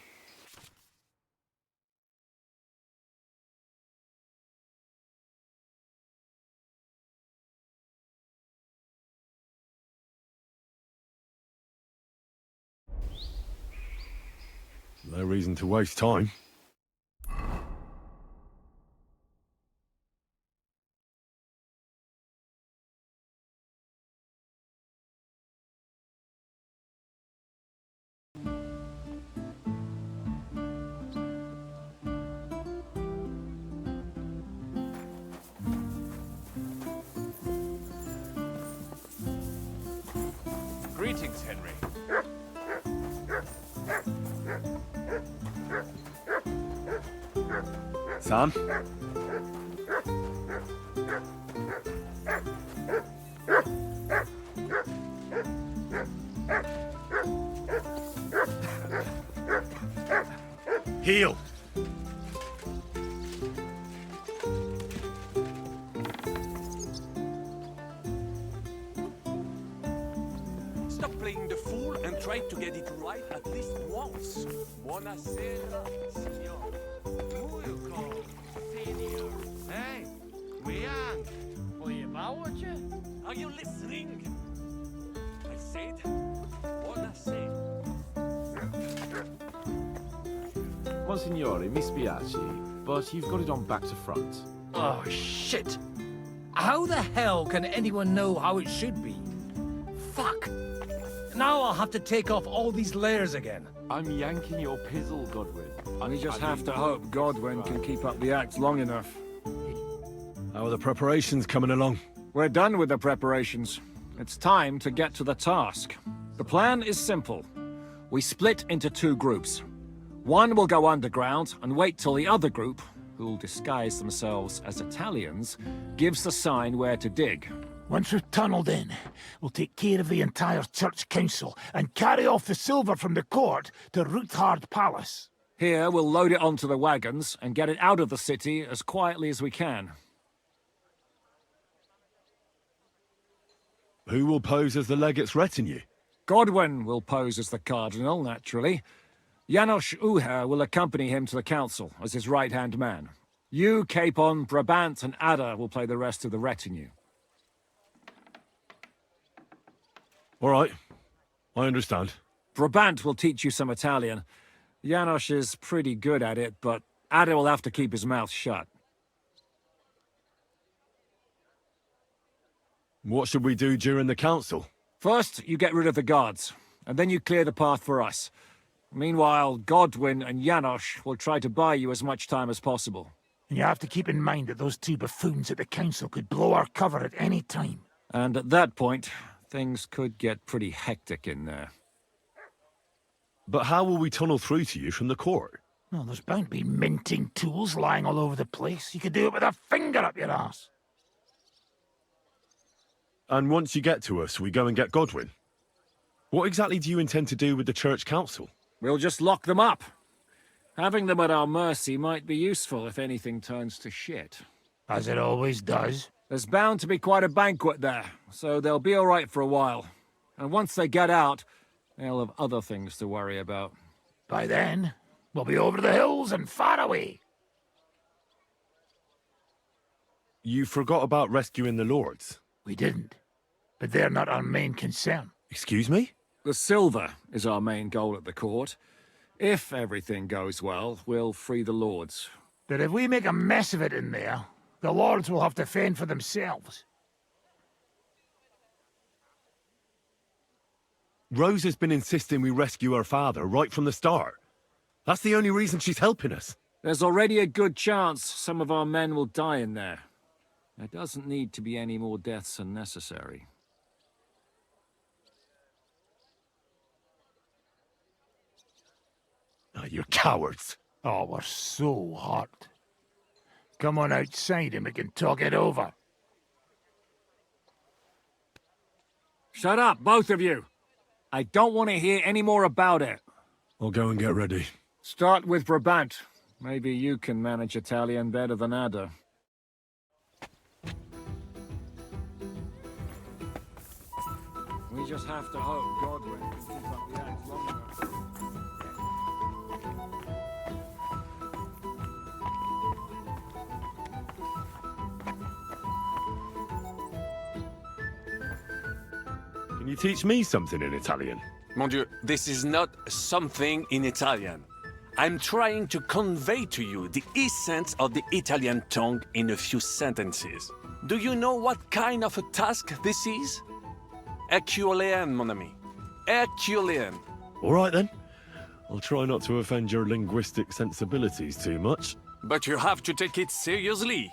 No reason to waste time. Greetings, Henry. Sam? Heal! Stop playing the fool and try to get it right at least once. Buonasera, signor. Welcome, senior. Hey, Wiang! Pojebało cię? Are you listening? I said, buonasera. Monsignore, mi spiace, but you've got it on back to front. Oh, shit! How the hell can anyone know how it should be? Fuck! Now I'll have to take off all these layers again. I'm yanking your pizzle, Godwin. We just have to hope Godwin can keep up the act long enough. How are the preparations coming along? We're done with the preparations. It's time to get to the task. The plan is simple. We split into two groups. One will go underground and wait till the other group, who'll disguise themselves as Italians, gives the sign where to dig. Once we've tunneled in, we'll take care of the entire Church Council and carry off the silver from the court to Ruthard Palace. Here, we'll load it onto the wagons and get it out of the city as quietly as we can. Who will pose as the legate's retinue? Godwin will pose as the Cardinal, naturally. Janos Uher will accompany him to the council as his right-hand man. You, Capon, Brabant, and Ada will play the rest of the retinue. All right. I understand. Brabant will teach you some Italian. Janos is pretty good at it, but Ada will have to keep his mouth shut. What should we do during the council? First, you get rid of the guards, and then you clear the path for us. Meanwhile, Godwin and Janos will try to buy you as much time as possible. And you have to keep in mind that those two buffoons at the council could blow our cover at any time. And at that point, things could get pretty hectic in there. But how will we tunnel through to you from the court? Well, there's bound to be minting tools lying all over the place. You could do it with a finger up your ass. And once you get to us, we go and get Godwin. What exactly do you intend to do with the church council? We'll just lock them up. Having them at our mercy might be useful if anything turns to shit. As it always does. There's bound to be quite a banquet there, so they'll be all right for a while. And once they get out, they'll have other things to worry about. By then, we'll be over the hills and far away. You forgot about rescuing the lords. We didn't. But they're not our main concern. Excuse me? The silver is our main goal at the court. If everything goes well, we'll free the lords. But if we make a mess of it in there, the lords will have to fend for themselves. Rose has been insisting we rescue her father right from the start. That's the only reason she's helping us. There's already a good chance some of our men will die in there. There doesn't need to be any more deaths than necessary. Oh, you're cowards. Oh, we're so hot. Come on outside and we can talk it over. Shut up, both of you! I don't want to hear any more about it. I'll go and get ready. Start with Brabant. Maybe you can manage Italian better than Ada. We just have to hope Godwin can keep up the act long enough. Can you teach me something in Italian? Mon Dieu, this is not something in Italian. I'm trying to convey to you the essence of the Italian tongue in a few sentences. Do you know what kind of a task this is? Herculean, mon ami. Herculean. All right, then. I'll try not to offend your linguistic sensibilities too much. But you have to take it seriously.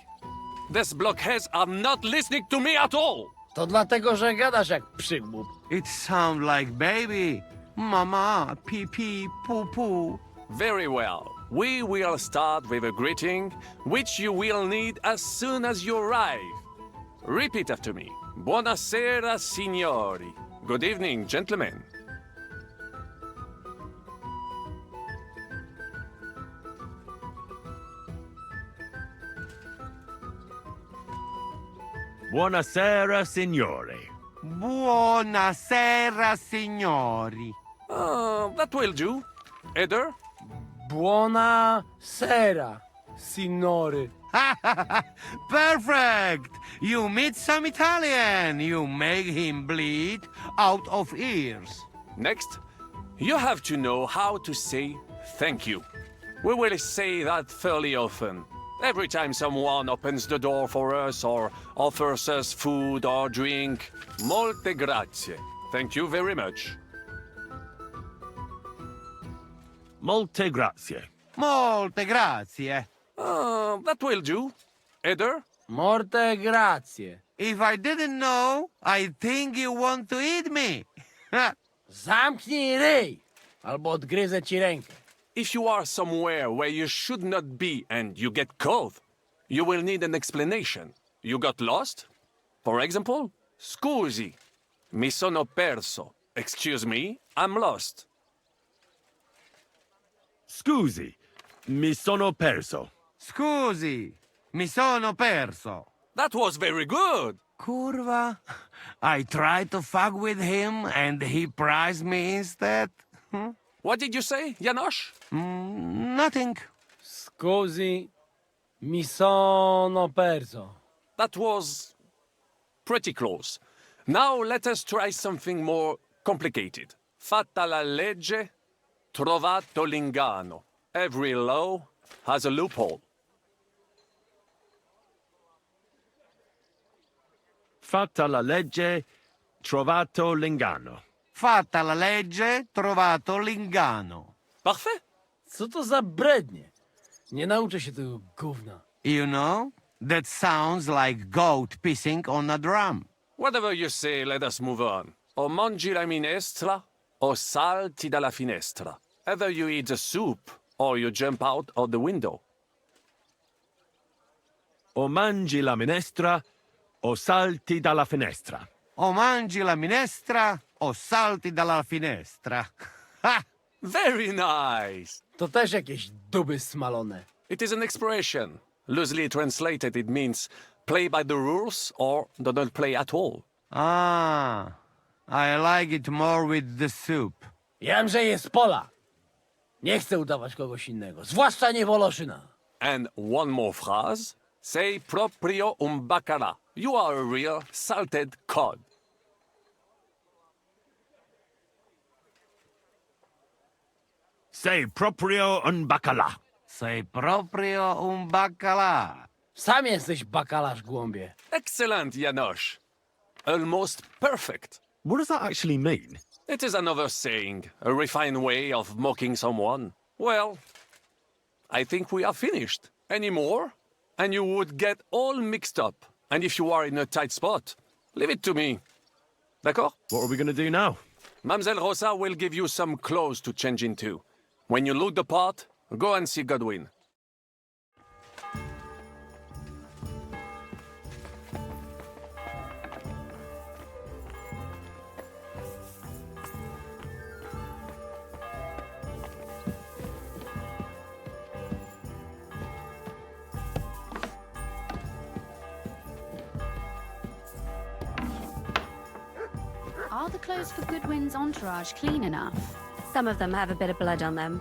These blockheads are not listening to me at all. To dlatego, że gadasz jak przygłup. It sounds like baby. Mama, pee pee, poo poo. Very well. We will start with a greeting, which you will need as soon as you arrive. Repeat after me. Buonasera, signori. Good evening, gentlemen. Buonasera, signori. Buonasera, signori. That will do. Eder? Buona sera, signore. Perfect! You meet some Italian. You make him bleed out of ears. Next, you have to know how to say thank you. We will say that fairly often. Every time someone opens the door for us or offers us food or drink. Molte grazie. Thank you very much. Molte grazie. Molte grazie. That will do. Eder? Morte grazie. If I didn't know, I think you want to eat me. Zamknij ryj, albo odgryzę ci rękę. If you are somewhere where you should not be and you get caught, you will need an explanation. You got lost? For example, scusi, mi sono perso. Excuse me, I'm lost. Scusi, mi sono perso. Scusi, mi sono perso. That was very good. Kurwa, I tried to fuck with him and he prized me instead. What did you say, Janosch? Nothing. Scusi, mi sono perso. That was pretty close. Now let us try something more complicated. Fatta la legge, trovato l'ingano. Every law has a loophole. Fatta la legge, trovato l'ingano. Fatta la legge, trovato l'ingano. Parfait. Co to za brednie? Nie nauczę się tego gówna. You know, that sounds like goat pissing on a drum. Whatever you say, let us move on. O mangi la minestra, o salti dalla finestra. Either you eat the soup, or you jump out of the window. O mangi la minestra, o salti dalla finestra. O mangi la minestra, o salti dalla finestra. Ha! Very nice. To też jakieś duby smalone. It is an expression. Loosely translated, it means play by the rules or do not play at all. Ah, I like it more with the soup. Jam, że jest pola. Nie chcę udawać kogoś innego, zwłaszcza nie Woloszyna. And one more phrase. Sei proprio un bacala. You are a real salted cod. Sei proprio un bacala. Sei proprio un baccalà. Sam jesteś bakalarz, głąbie. Excellent, Janosch. Almost perfect. What does that actually mean? It is another saying, a refined way of mocking someone. Well, I think we are finished. Any more? And you would get all mixed up. And if you are in a tight spot, leave it to me. D'accord? What are we going to do now? Mademoiselle Rosa will give you some clothes to change into. When you look the part, go and see Godwin. Are the clothes for Goodwin's entourage clean enough? Some of them have a bit of blood on them.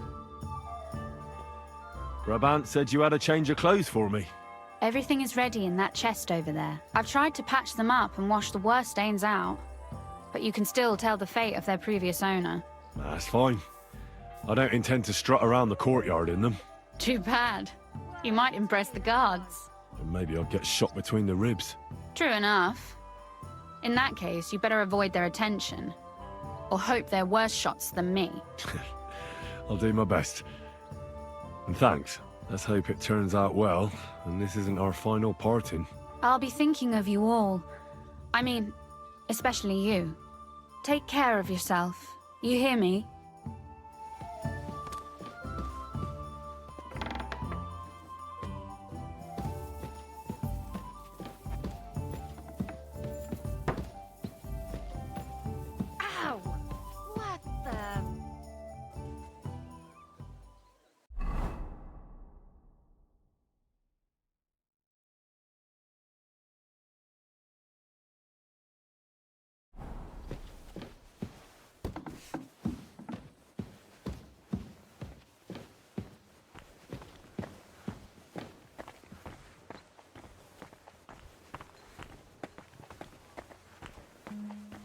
Brabant said you had a change of clothes for me. Everything is ready in that chest over there. I've tried to patch them up and wash the worst stains out, but you can still tell the fate of their previous owner. That's fine. I don't intend to strut around the courtyard in them. Too bad. You might impress the guards. And maybe I'll get shot between the ribs. True enough. In that case, you better avoid their attention. Or hope they're worse shots than me. I'll do my best. And thanks. Let's hope it turns out well, and this isn't our final parting. I'll be thinking of you all. I mean, especially you. Take care of yourself. You hear me? Ow! What the...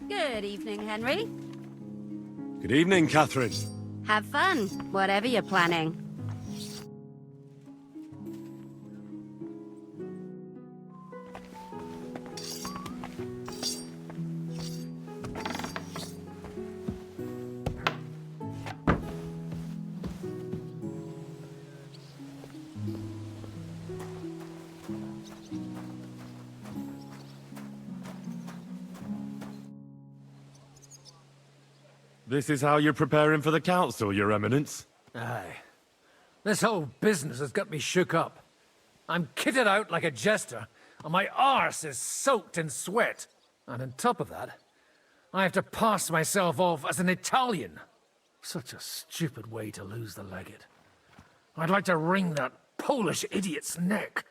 Good evening, Henry. Good evening, Catherine. Have fun, whatever you're planning. This is how you're preparing for the council, Your Eminence? Aye. This whole business has got me shook up. I'm kitted out like a jester, and my arse is soaked in sweat. And on top of that, I have to pass myself off as an Italian. Such a stupid way to lose the legate. I'd like to wring that Polish idiot's neck.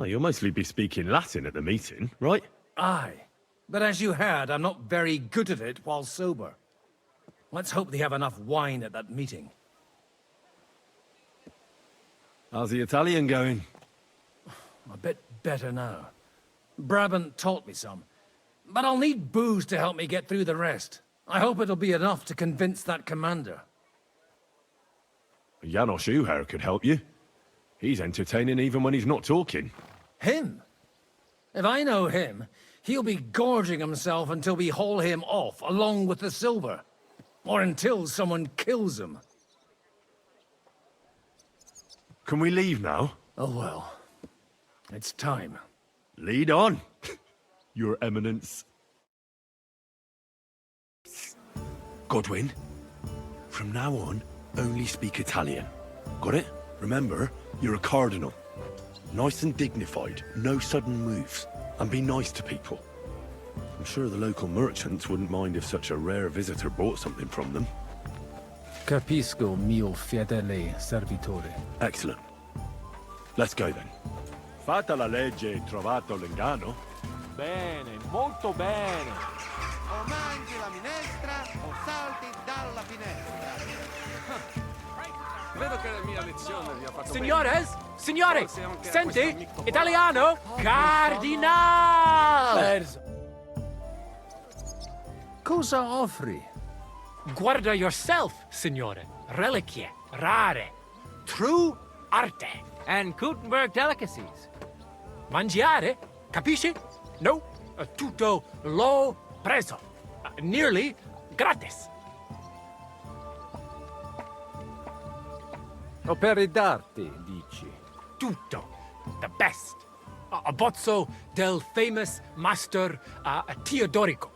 Well, you'll mostly be speaking Latin at the meeting, right? Aye. But as you heard, I'm not very good at it while sober. Let's hope they have enough wine at that meeting. How's the Italian going? A bit better now. Brabant taught me some. But I'll need booze to help me get through the rest. I hope it'll be enough to convince that commander. Janos Uher could help you. He's entertaining even when he's not talking. Him? If I know him, he'll be gorging himself until we haul him off, along with the silver. Or until someone kills him. Can we leave now? Oh well. It's time. Lead on, Your Eminence. Godwin, from now on, only speak Italian. Got it? Remember, you're a cardinal. Nice and dignified, no sudden moves, and be nice to people. I'm sure the local merchants wouldn't mind if such a rare visitor bought something from them. Capisco, mio fedele servitore. Excellent. Let's go then. Fatta la legge e trovato l'inganno. Bene, molto bene. O mangi la minestra o salti dalla finestra. Credo che la mia lezione vi ha fatto Signores, bene. signore, Forse anche a senti, questo amico italiano, cardinale. Cosa offri? Guarda yourself, signore. Reliquie, rare, true arte. And Gutenberg delicacies. Mangiare, capisci? No, tutto l'ho preso. Nearly gratis. Opere d'arte, dici? Tutto. The best. A bozzo del famous master Teodorico.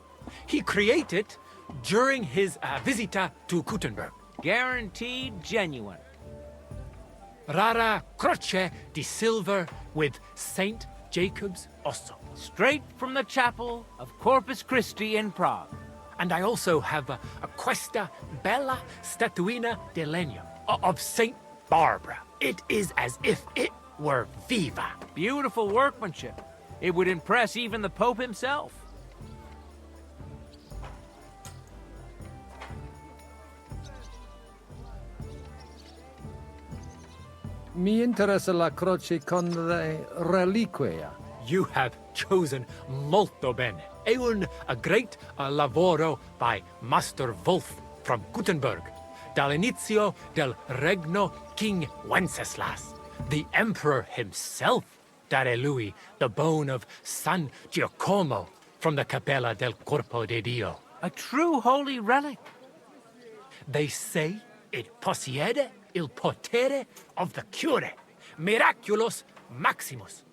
He created it during his visita to Gutenberg. Guaranteed genuine. Rara croce di silver with Saint Jacob's osso. Straight from the chapel of Corpus Christi in Prague. And I also have a questa bella statuina di legno of Saint Barbara. It is as if it were viva. Beautiful workmanship. It would impress even the Pope himself. Mi interessa la croce con le reliquie. You have chosen molto bene. È a great lavoro by Master Wolf from Gutenberg, dall'inizio del regno King Wenceslas. The emperor himself dare lui the bone of San Giacomo from the Capella del Corpo de Dio. A true holy relic. They say it possiede il potere of the cure. Miraculous Maximus.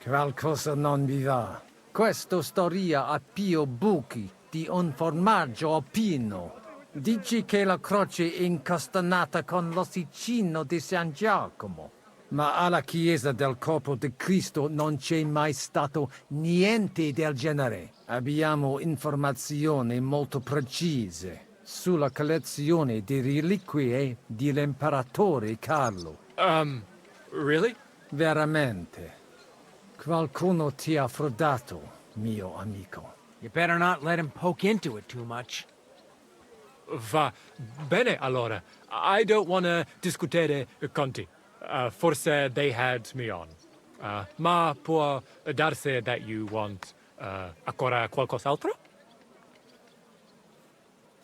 Qualcosa non vi va. Questa storia ha più buchi di un formaggio alpino. Dici che la croce è incastenata con l'ossicino di San Giacomo. Ma alla chiesa del Corpo di Cristo non c'è mai stato niente del genere. Abbiamo informazioni molto precise sulla collezione di reliquie dell'imperatore Carlo. Really? Veramente. Qualcuno ti ha frodato, mio amico. You better not let him poke into it too much. Va bene, allora. I don't want to discutere conti. Forse they had me on. Ma può darsi that you want ancora qualcos'altro?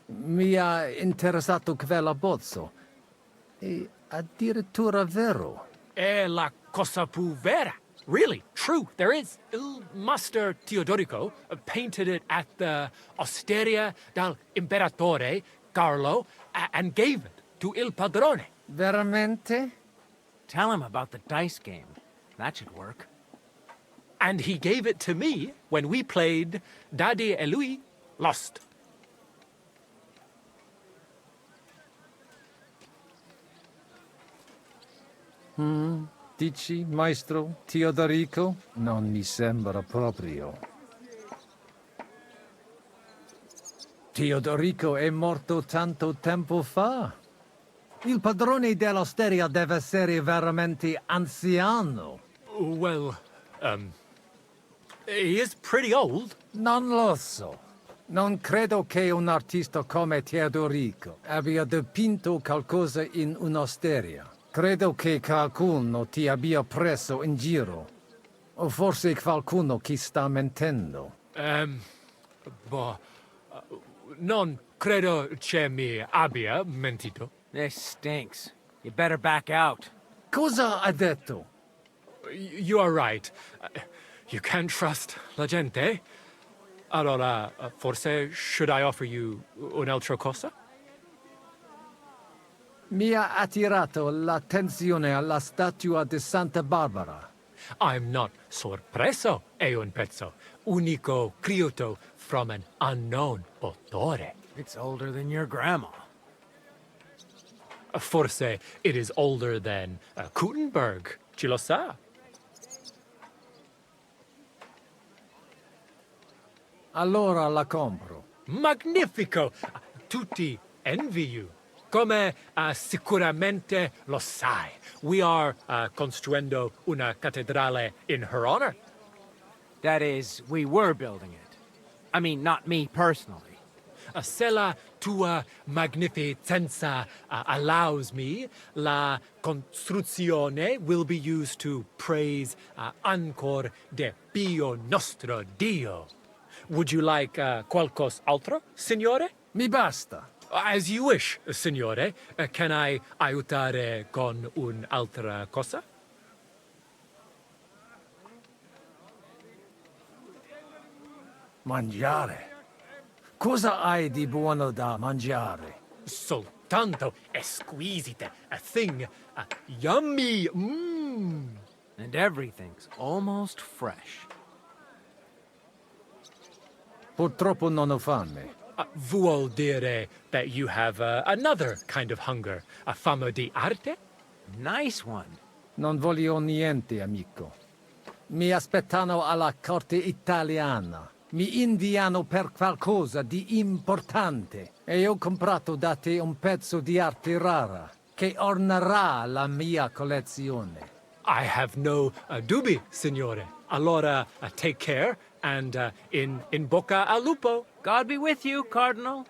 Mi ha interessato quell'abbozzo. E addirittura vero. È la cosa più vera. Really, true, there is. Il Master Teodorico painted it at the Osteria del Imperatore Carlo and gave it to Il Padrone. Veramente? Tell him about the dice game. That should work. And he gave it to me when we played Daddy e lui Lost. Dici, maestro Teodorico? Non mi sembra proprio. Teodorico è morto tanto tempo fa. Il padrone dell'osteria deve essere veramente anziano. Well, he is pretty old. Non lo so. Non credo che un artista come Teodorico abbia dipinto qualcosa in un'osteria. Credo che qualcuno ti abbia preso in giro. O forse qualcuno che sta mentendo. Boh, non credo che mi abbia mentito. This stinks. You better back out. Cosa ha detto? You are right. You can't trust la gente. Allora, forse should I offer you un'altra cosa? Mi ha attirato l'attenzione alla statua di Santa Barbara. I'm not sorpreso, è un pezzo unico creato from an unknown autore. It's older than your grandma. Forse it is older than Gutenberg. Ci lo sa? Allora la compro. Magnifico! Tutti envy you. Come sicuramente lo sai, we are construendo una cattedrale in her honor. That is, we were building it. I mean, not me personally. Se la tua magnificenza allows me, la costruzione will be used to praise ancor de Pio nostro Dio. Would you like qualcos altro, signore? Mi basta. As you wish, signore. Can I aiutare con un'altra cosa? Mangiare. Cosa hai di buono da mangiare? Soltanto esquisite. A thing yummy. Mmm. And everything's almost fresh. Purtroppo non ho fame. Vuol dire that you have another kind of hunger. A fame di arte? Nice one. Non voglio niente, amico. Mi aspettano alla corte italiana. Mi inviano per qualcosa di importante. E ho comprato da te un pezzo di arte rara che ornerà la mia collezione. I have no dubbi, signore. Allora, take care, and in bocca al lupo. God be with you, Cardinal.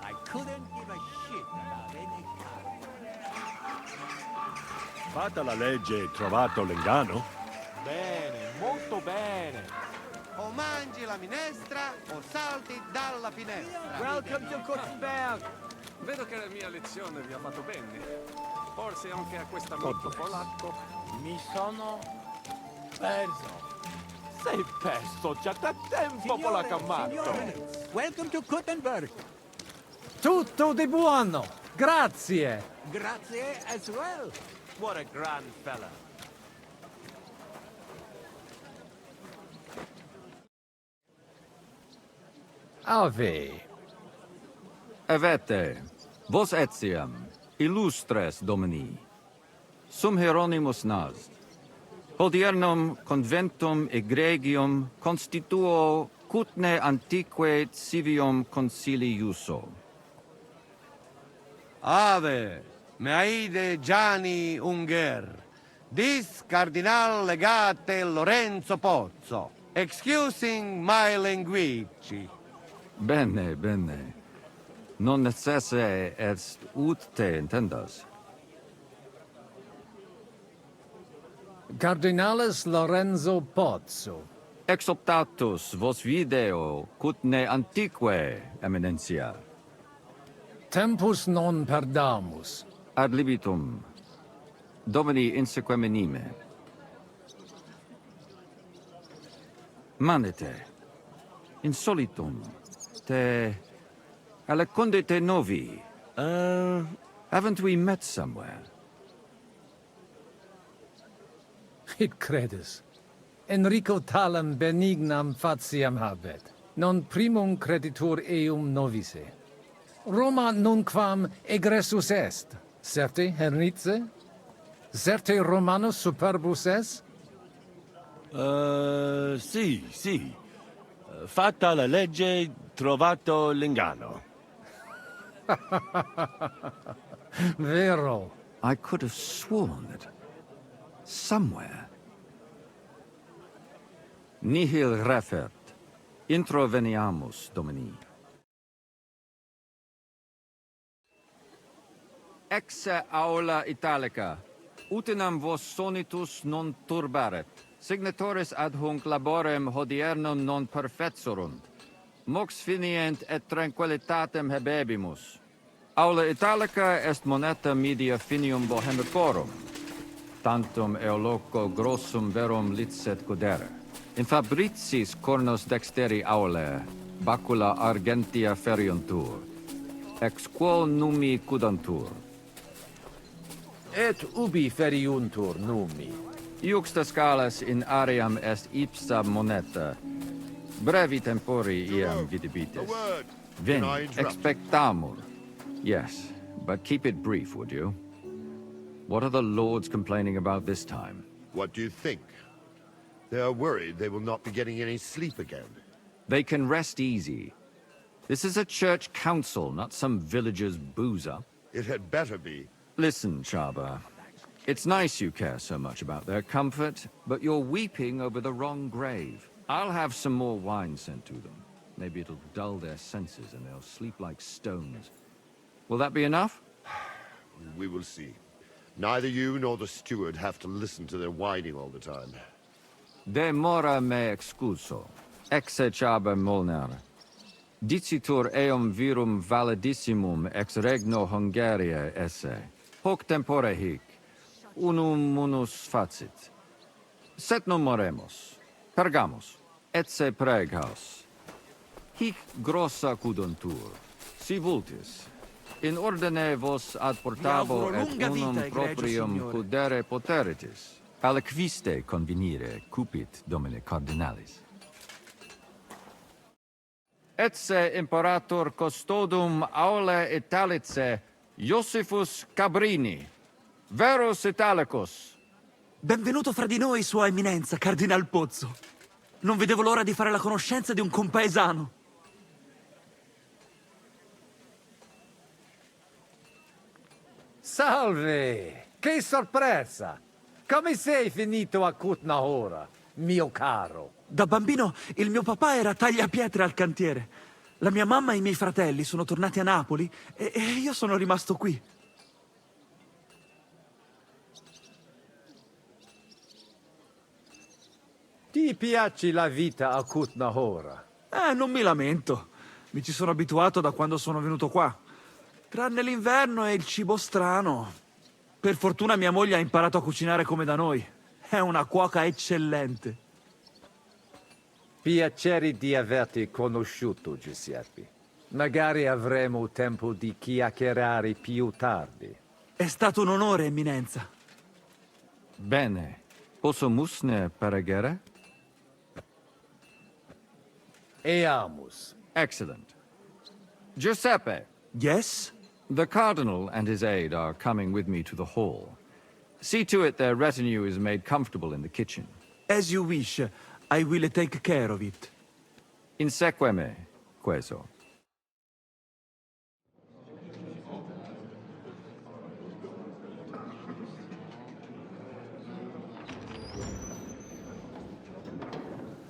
I couldn't give a shit about any Fatta la legge e trovato l'inganno? Bene, molto bene. O mangi la minestra o salti dalla finestra. Welcome to Gutenberg. Vedo che la mia lezione vi ha fatto bene. Forse anche a questo amico polacco. Mi sono perso. Sei perso già da tempo, polacammatto. Welcome to Gutenberg. Tutto di buono. Grazie. Grazie as well. What a grand fella. Ave. Evete, vos etiam, illustres domini, sum Hieronymus nas, hodiernum conventum egregium constituo cutne antique civium concili iuso. Ave, meaide Gianni Unger, dis cardinal legate Lorenzo Pozzo, excusing my language. Bene, bene. Non necesse est ut te intendas. Cardinales Lorenzo Pozzo. Ex optatus vos video cutne antique, eminencia. Tempus non perdamus. Ad libitum. Domini insequem inime. Manete. Insolitum. Te... Alecunde te novi. Haven't we met somewhere? Id credes. Enrico talam benignam fatiam habet. Non primum creditur eum novice. Roma nunquam egressus est. Certe, Hernice? Certe Romanus superbus es? Sì. Fatta la legge, trovato l'inganno. Vero. I could have sworn that somewhere. Nihil refert. Introveniamus, Domini. Exe aula italica. Utinam vos sonitus non turbaret. Signatoris ad hunc laborem hodiernum non perfetsurunt. Mox finient et tranquillitatem habebimus. Aula italica est moneta media finium bohemicorum. Tantum eoloco grossum verum licet godere. In fabricis cornos dexteri aule, bacula argentia feriuntur. Ex quo numi cudantur. Et ubi feriuntur numi? Iuxta scalas in aream est ipsa moneta. Brevi tempori iam vidibitis. Veni, expectamur. Yes, but keep it brief, would you? What are the lords complaining about this time? What do you think? They are worried they will not be getting any sleep again. They can rest easy. This is a church council, not some villager's boozer. It had better be. Listen, Chaba. It's nice you care so much about their comfort, but you're weeping over the wrong grave. I'll have some more wine sent to them. Maybe it'll dull their senses and they'll sleep like stones. Will that be enough? We will see. Neither you nor the steward have to listen to their whining all the time. De mora me excuso. Exe Chaba Molnar. Dicitur eum virum validissimum ex regno Hungaria esse. Hoc tempore hic. Unum munus facit. Set non moremus. Pergamus. Etse preghaus. Hic grossa cuduntur. Si vultis. In ordine vos ad portabo et unum proprium cudere poteritis. Aliquiste convenire cupit domine cardinalis. Etse imperator custodum aule Italice Iosifus Cabrini. Verus Italicus. Benvenuto fra di noi, Sua Eminenza, Cardinal Pozzo. Non vedevo l'ora di fare la conoscenza di un compaesano. Salve! Che sorpresa! Come sei finito a Kutnahora, mio caro? Da bambino il mio papà era tagliapietre al cantiere. La mia mamma e i miei fratelli sono tornati a Napoli e io sono rimasto qui. Ti piace la vita a Kutnahora? Non mi lamento. Mi ci sono abituato da quando sono venuto qua. Tranne l'inverno e il cibo strano. Per fortuna mia moglie ha imparato a cucinare come da noi. È una cuoca eccellente. Piacere di averti conosciuto, Giuseppe. Magari avremo tempo di chiacchierare più tardi. È stato un onore, Eminenza. Bene. Posso musne peregere? Eamus. Excellent. Giuseppe. Yes? The Cardinal and his aide are coming with me to the hall. See to it their retinue is made comfortable in the kitchen. As you wish. I will take care of it. Inseque me, queso.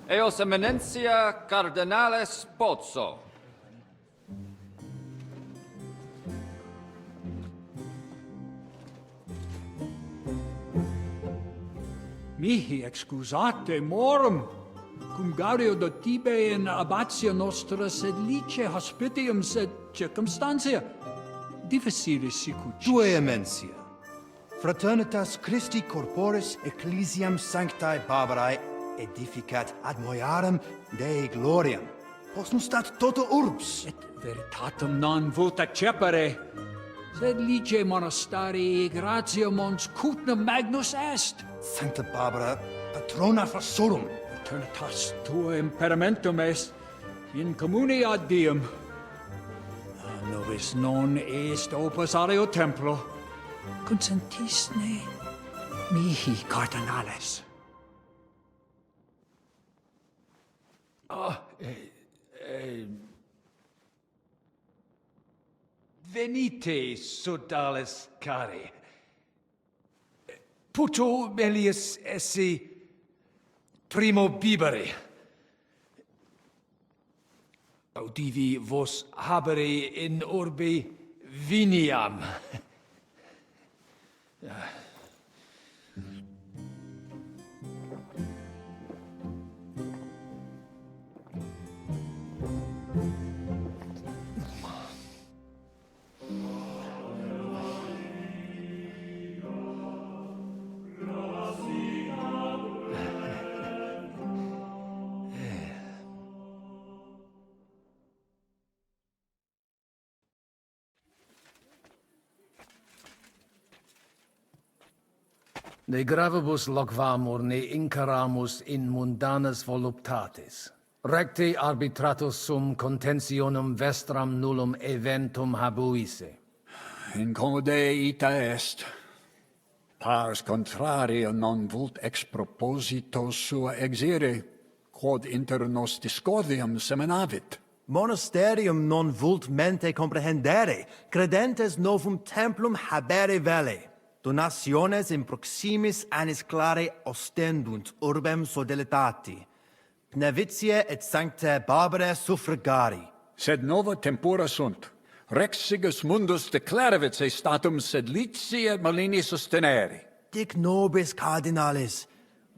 Eos Eminentia Cardinales Pozzo. Mihi excusate morum, cum gaudio do tibe in abatio nostra sed lice hospitium sed circumstantia difficilis sicucis. Tue emensia. Fraternitas Christi corporis ecclesiam sanctae Barbarae edificat ad moiarem Dei gloriam. Postnustat toto urbs. Et veritatem non vult accepere, sed lice monastarii gratiam ons cutna magnus est. Sancta Barbara, patrona forsorum. Eternitas tua imperamentum est in communi ad diem. Novis non est opus aleo templo. Consentisne mihi cardinales. Venite, sodales cari. Puto melius esse primo bibere. Audivi vos habere in orbe viniam. Ne gravibus loquamur ne incaramus in mundanas voluptatis. Recte arbitratus sum contentionum vestram nullum eventum habuisse. Incomode ita est. Pars contrario non vult ex proposito sua exire, quod inter nos discordium seminavit. Monasterium non vult mente comprehendere, credentes novum templum habere vele. Donationes in proximis annis clare ostendunt urbem sodelitati. Pnevitiae et sanctae Barbarae suffragari. Sed nova tempora sunt. Rex sigus mundus declaravit se statum sed lici et malini sostenere. Dic nobis cardinales,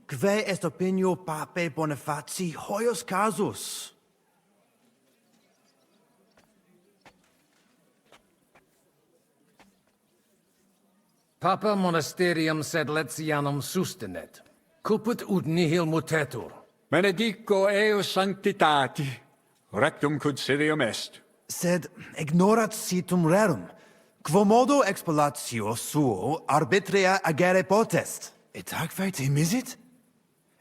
quae est opinio pape Bonifaci hoius casus? Papa monasterium sed Letianum sustenet. Cuput ut nihil mutetur. Benedico eo sanctitati. Rectum concilium est. Sed ignorat situm rerum. Quomodo expilatio suo arbitria agere potest. Et aquae timisit?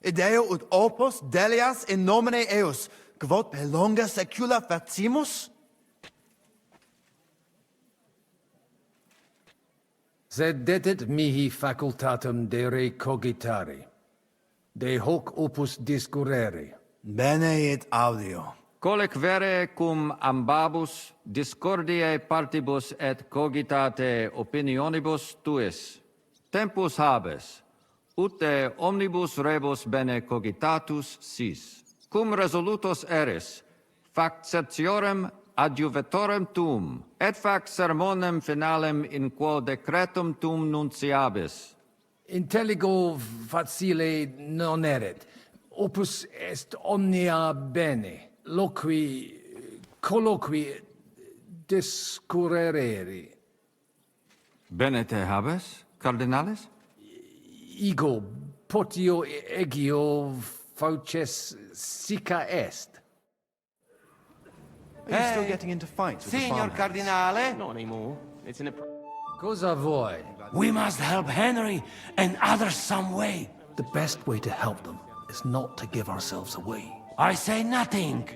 Ideo ut opus delias in nomine eus, quod per longa secula facimus? Sed detit mihi facultatum de re cogitari. De hoc opus discurrere. Bene id audio. Colec vere cum ambabus discordiae partibus et cogitate opinionibus tuis. Tempus habes, ute omnibus rebus bene cogitatus sis. Cum resolutos eris, fac certiorem adjuvetorem tuum, et fac sermonem finalem in quo decretum tuum nunciabis. Intelligo facile non erit. Opus est omnia bene. Colloqui discurrere. Bene te habes, cardinales? Ego potio egio fauces sica est. Are you still getting into fights with the Signor farmhands? Cardinale? Not anymore. It's an... Cosa voi? We must help Henry and others some way. The best way to help them is not to give ourselves away. I say nothing.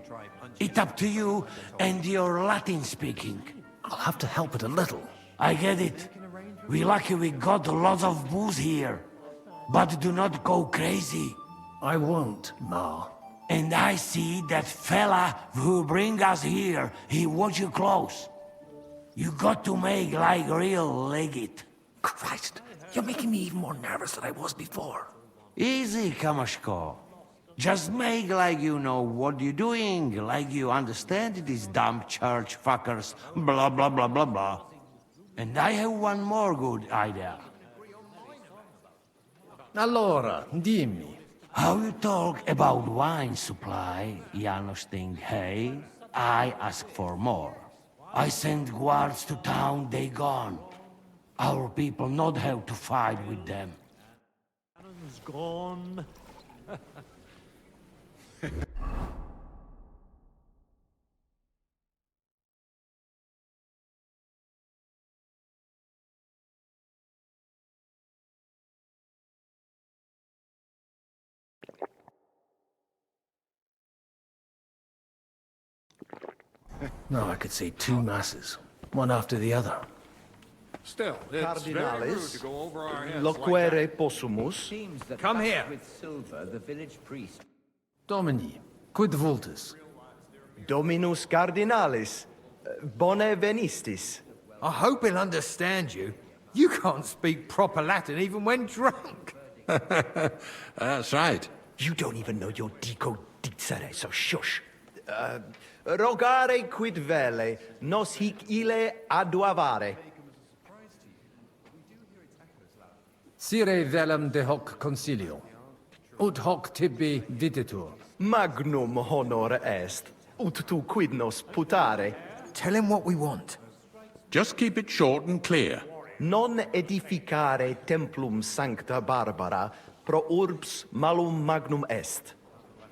It's up to you and your Latin speaking. I'll have to help it a little. I get it. We lucky we got lots of booze here. But do not go crazy. I won't, Ma. And I see that fella who bring us here, he watch you close. You got to make like real legit. Christ, you're making me even more nervous than I was before. Easy, Kamashko. Just make like you know what you're doing, like you understand these dumb church fuckers, blah blah blah blah blah. And I have one more good idea. Allora, dimmi. How you talk about wine supply, Janos think, hey, I ask for more. I send guards to town, they gone. Our people not have to fight with them. Gone. Now I could say 2 masses, one after the other. Still, it's very rude Cardinalis, to go over our heads loquere possumus. Come here. With silver, the village priest. Domini, quid vultus? Dominus Cardinalis, bone venistis. I hope he'll understand you. You can't speak proper Latin even when drunk. That's right. You don't even know your dico dicere, so shush. Rogare quid vele, nos hic ille aduavare. Sire velum de hoc concilio. Ut hoc tibi videtur. Magnum honor est, ut tu quid nos putare. Tell him what we want. Just keep it short and clear. Non edificare templum sancta Barbara pro urbs malum magnum est.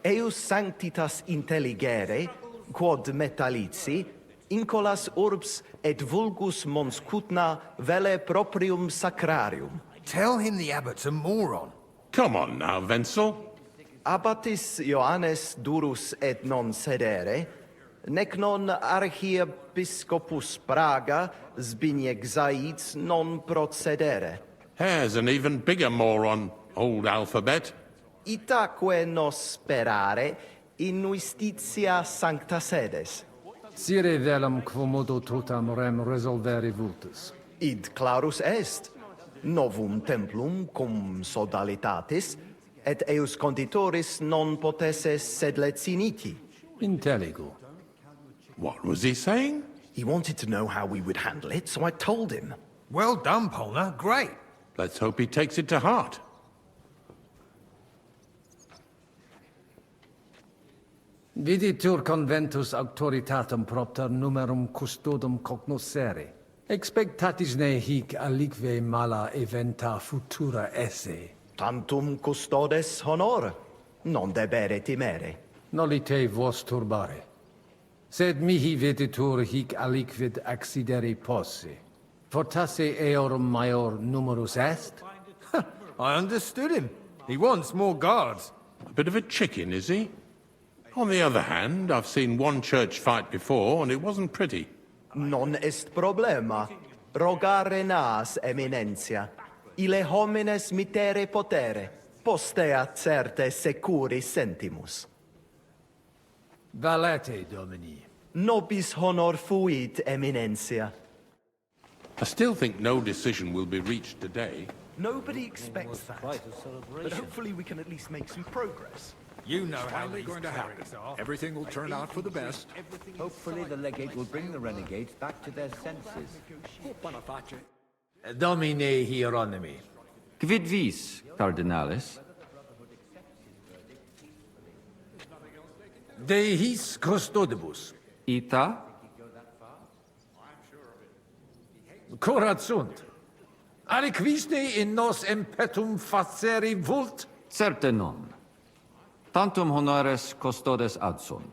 Eius sanctitas intelligere, quod metallici, incolas urbs et vulgus mons cutna vele proprium sacrarium. Tell him the abbot's a moron. Come on now, Wenzel. Abbatis Ioannes durus et non sedere, nec non archiepiscopus Praga Zbigniew Zaitz non procedere. Here's an even bigger moron, old alphabet. Itaque nos sperare in justitia sancta sedes. Sire velum quomodo totam rem resolvere vultus. Id clarus est. Novum templum cum sodalitatis, et eius conditoris non potesses sed leciniti. Intelligo. What was he saying? He wanted to know how we would handle it, so I told him. Well done, Polna. Great. Let's hope he takes it to heart. Viditur conventus auctoritatem propter numerum custodum cognoscere. Expectatis ne hic alique mala eventa futura esse. Tantum custodes honor, non debere timere. Nolite vos turbare. Sed mihi viditur hic aliquid accidere posse. Fortasse eorum maior numerus est? I understood him. He wants more guards. A bit of a chicken, is he? On the other hand, I've seen one church fight before, and it wasn't pretty. Non est problema. Rogare nas, eminentia. Ille homines mittere potere. Postea certe securi sentimus. Valete, Domini. Nobis honor fuit, eminentia. I still think no decision will be reached today. Nobody expects that. But hopefully we can at least make some progress. You know how they're going to happen. Everything will turn out for the best. Hopefully the legate will bring the renegades back to their senses. Domine Hieronymi. Quid vis, Cardinalis? De his custodibus. Ita? Curat sunt. Aliquiste in nos impetum facere vult? Certe non. Tantum honores custodes adsunt.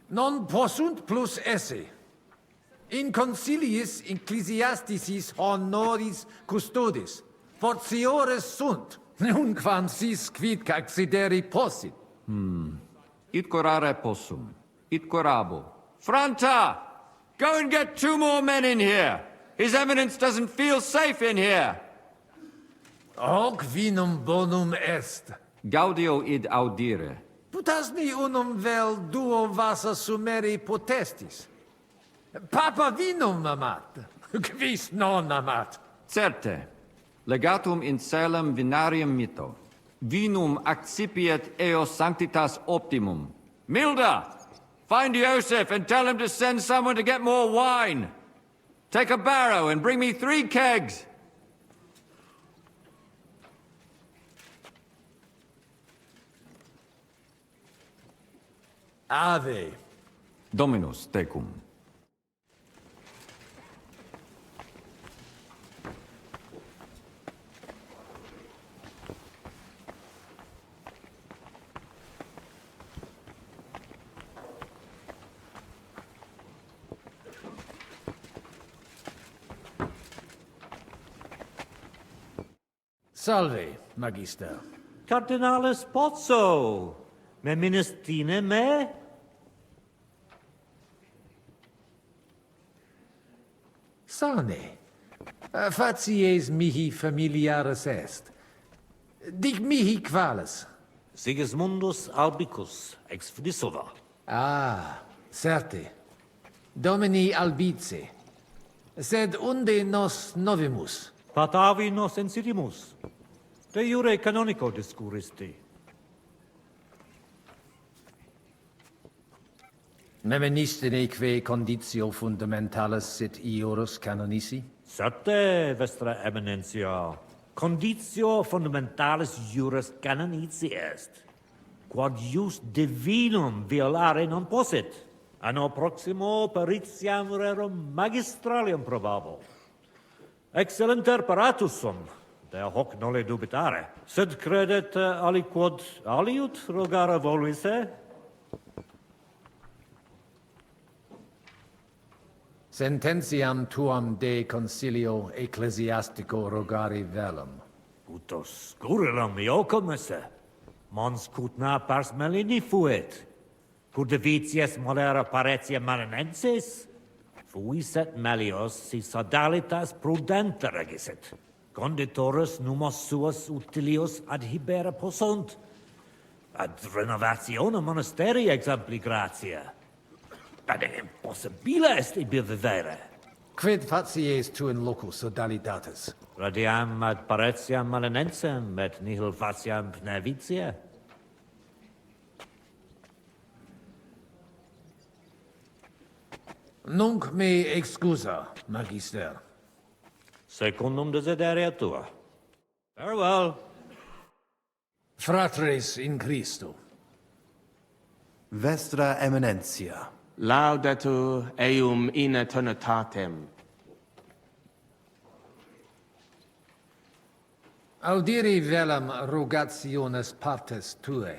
Non possunt plus esse. In conciliis ecclesiasticis honoris custodes. Fortiores sunt. Nunquam sis quid accidere possit. It curare possum. It curabo. Franta! Go and get 2 more men in here! His Eminence doesn't feel safe in here! Hoc vinum bonum est. Gaudio id audire. Putasni unum vel duo vasa sumeri potestis. Papa vinum amat. Quis non amat. Certe. Legatum in celem vinarium mito. Vinum accipiet eos sanctitas optimum. Milda! Find Joseph and tell him to send someone to get more wine. Take a barrow and bring me 3 kegs. Ave. Dominus tecum. Salve, Magister. Cardinalis Pozzo. Me ministine me? Sane. Facies mihi familiaris est. Dic mihi qualis. Sigismundus Albicus, ex Fidisova. Ah, certe. Domini albice. Sed unde nos novimus? Patavi nos insidimus. De jure canonico discuristi. Memenisceneque conditio fundamentalis sit iurus canonici? Certe, Vestra Eminentia. Conditio fundamentalis juris canonici est. Quod jus divinum violare non possit. Anno proximo peritiam rerum magistralium probabo. Excellenter paratus sum, de hoc nolle dubitare. Sed credet aliquod aliut rogare voluisse? Sententiam tuam de concilio ecclesiastico rogari velum. Utos scurrilum iocum esse. Mons cutna pars melini fuit. Pudevitias molera paretia manenensis. Fuiset melios si sodalitas prudente regisit. Conditorus numos suos utilius adhibere possunt. Ad renovationem monasteri exempli gratia. Ad impossibile est ibi vivere. Quid facies tu in loco sodalitatis? Radiam ad paretiam malinensem, et nihil faciam pnevitia. Nunc me excusa, magister. Secundum desideria tua. Farewell. Fratres in Christo. Vestra Eminentia. Laudetur eum in eternitatem. Audiri velam rogationes partes tue,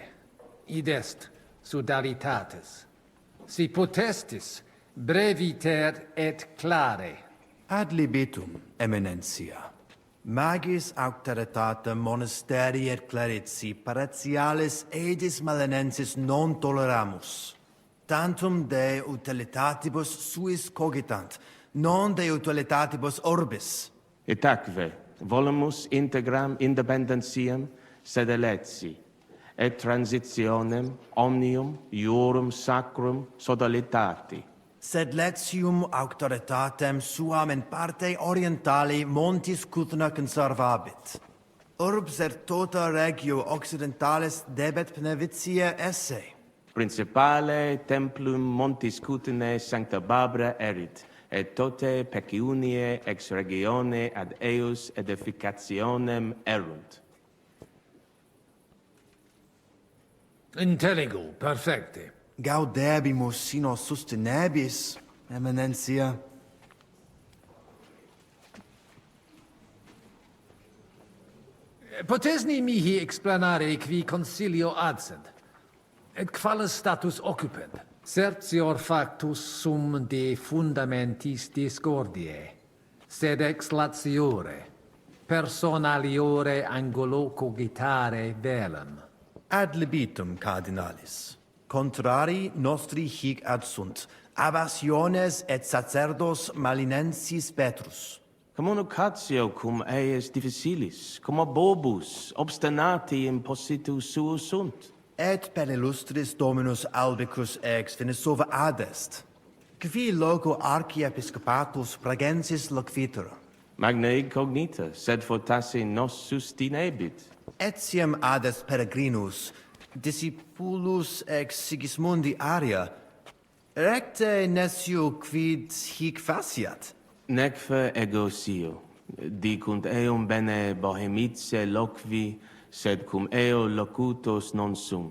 id est sodalitatis. Si potestis, breviter et clare. Ad libitum, Eminentia. Magis auctoritatem monasteri et clerici paretialis edis malinensis non toleramus. Tantum de utilitatibus suis cogitant, non de utilitatibus orbis. Et acve, volumus integram independentiam sed eletsi, et transitionem omnium iurum sacrum sodalitati. Sed letium auctoritatem suam in parte orientali montis Cutna conservabit. Urbs et tota regio occidentalis debet pnevitia esse. Principale templum montis Cutinae Sancta Barbara erit, et tote peciunie ex regione ad eius edificationem erunt. Intelligo, perfecte. Gaudebimus sino sustenebis, Eminentia. Potesni mihi explanare qui concilio adsent, et qualis status occupent. Certior factus sum de fundamentis discordiae, sed ex latiore, personaliore angulo cogitare velum. Ad libitum, cardinalis. Contrari nostri hic adsunt, abassiones et sacerdos malinensis Petrus. Communicatio cum eius difficilis, cum bobus obstinati impositus suus sunt. Et per illustris Dominus Albicus ex Finisova adest, qui loco archiepiscopatus pragensis loquitur. Magna incognita, sed fortasse nos sustinebit. Etiam adest peregrinus, discipulus ex Sigismundi Aria, recte nescio quid hic faciat. Neque ego sio, dicunt eum bene bohemice loqui, sed cum eo locutos non sum.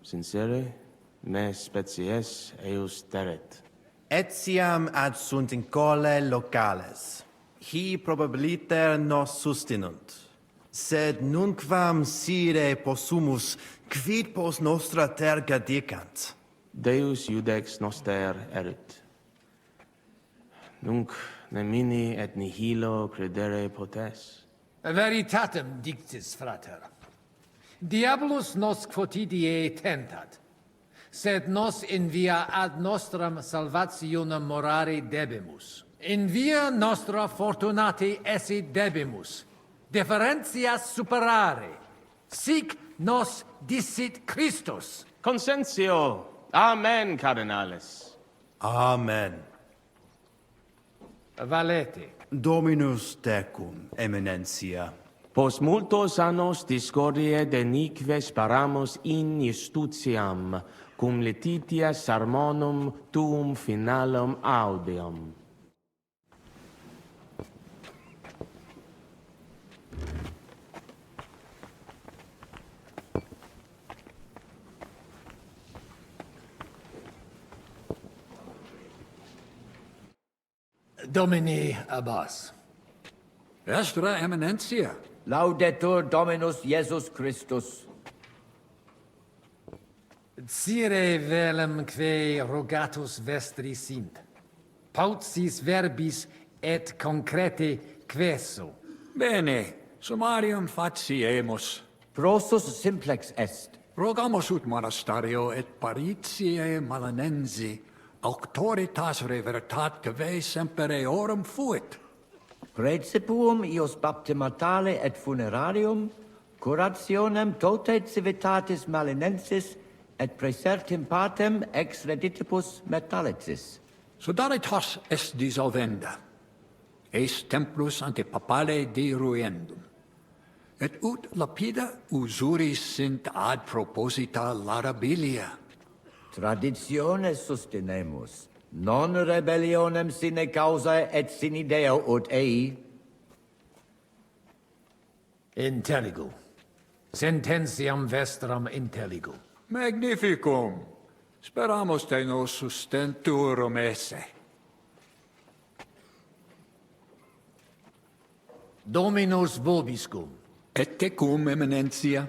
Sincere, me species eus teret. Etiam adsunt in cole locales. Hi probabiliter nos sustinunt. Sed nunquam sire possumus, quid pos nostra terga dicant. Deus iudex noster erit. Nunc nemini et nihilo credere potes. Veritatem dictis, frater. Diabolus nos quotidie tentat, sed nos in via ad nostram salvationem morare debemus. In via nostra fortunati esse debimus, differentias superare, sic nos dicit Christus. Consensio. Amen, cardinalis. Amen. Valete. Dominus tecum, eminentia. Post multos annos discordiae denique sparamus in justitiam, cum letitia sermonum tuum finalum audeum. Domini Abbas. Vestra Eminentia. Laudetur Dominus Jesus Christus. Cire velum que rogatus vestri sint. Paucis verbis et concrete queso. Bene, summarium faciemus. Prosus simplex est. Rogamus ut monastario et paritiae malanensi auctoritas revertat que semper eorum fuit. Praecipuum ius baptimatale et funerarium, curationem tote civitatis malinensis et praesertim patem ex reditibus metallicis. Sodalitas est dissolvenda. Eis templus antipapale deruendum. Et ut lapida usuris sint ad proposita larabilia. Traditiones sustinemus, non rebellionem sine causa et sine Deo ut ei. Intelligo. Sententiam vestram intelligo. Magnificum. Speramus te nos sustenturum esse. Dominus vobiscum. Et tecum, Eminentia.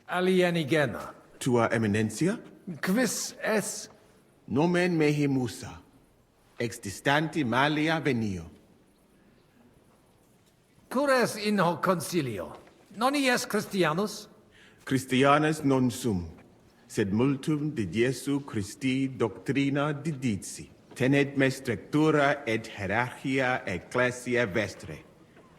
Alienigena. Tua Eminencia? Quis es? Nomen mehi Musa, ex distanti malia venio. Cures in hoc concilio? Non ies Christianus? Christianus non sum, sed multum de Jesu Christi doctrina didici. Tenet me structura et hierarchia ecclesia vestre.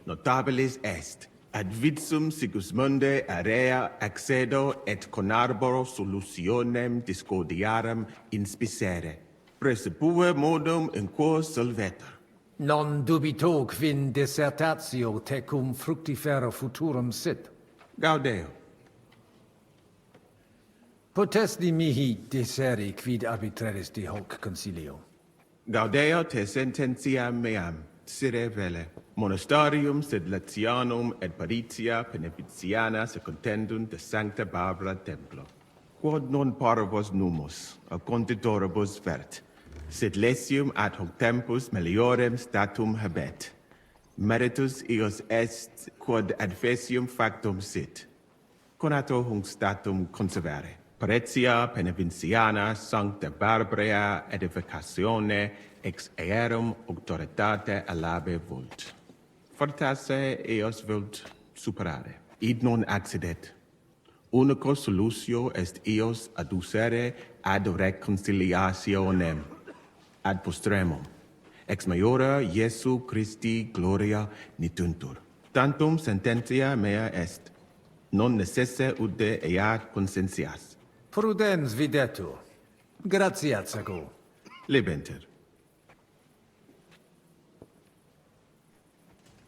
Notabilis est, ad vitsum Sigismunde area accedo et conarboro solutionem discordiarum inspicere. Precipue modum in quo solvetur. Non dubito quin dissertatio tecum fructifera futurum sit. Gaudeo. Potesti mihi disseri quid arbitraris de hoc concilio. Gaudeo te sententia meam, sire vele. Monastarium sed Latianum et Paritia Penepiciana secontendunt de Sancta Barbara Templo. Quod non paribus numus, a conditoribus vert, sed lesium ad hoc tempus meliorem statum habet. Meritus eos est quod adfesium factum sit. Conato hunc statum conservare. Paritia Penepiciana Sancta Barbara edificatione ex aerum auctoritate alabe vult. Fortasse eos vult superare. Id non accidet. Unico solutio est eos adducere ad reconciliationem, ad postremum. Ex maiora Iesu Christi gloria nituntur. Tantum sententia mea est. Non necesse ude eat consentias. Prudens videtur. Gratiat sago. Lebenter.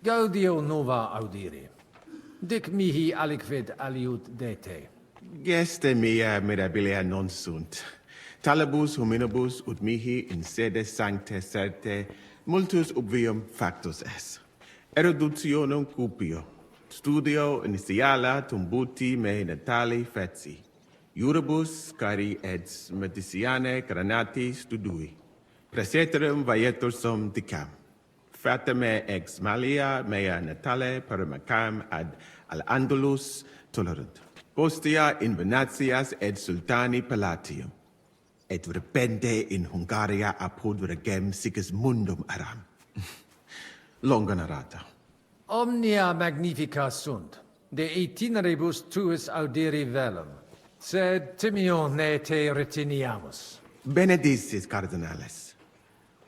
Gaudio nova audiri. Dic mihi aliquid aliud dete. Geste mea mirabilia non sunt. Talibus hominibus ut mihi in sede sancte certe multus obvium factus es. Eruditionum cupio. Studio initiala tumbuti me natali feci. Iuribus cari et mediciane granati studui. Praeseterum vaietur sum dicam. Fatame ex malia mea natale paramacam ad al Andalus tolerant. Postea in Venatias et sultani palatium. Et repente in Hungaria apud regem Sigismundum aram. Longa narrata. Omnia magnifica sunt, de itineribus tuis audiri velum. Sed timio ne te retiniamus. Benedictis cardinales.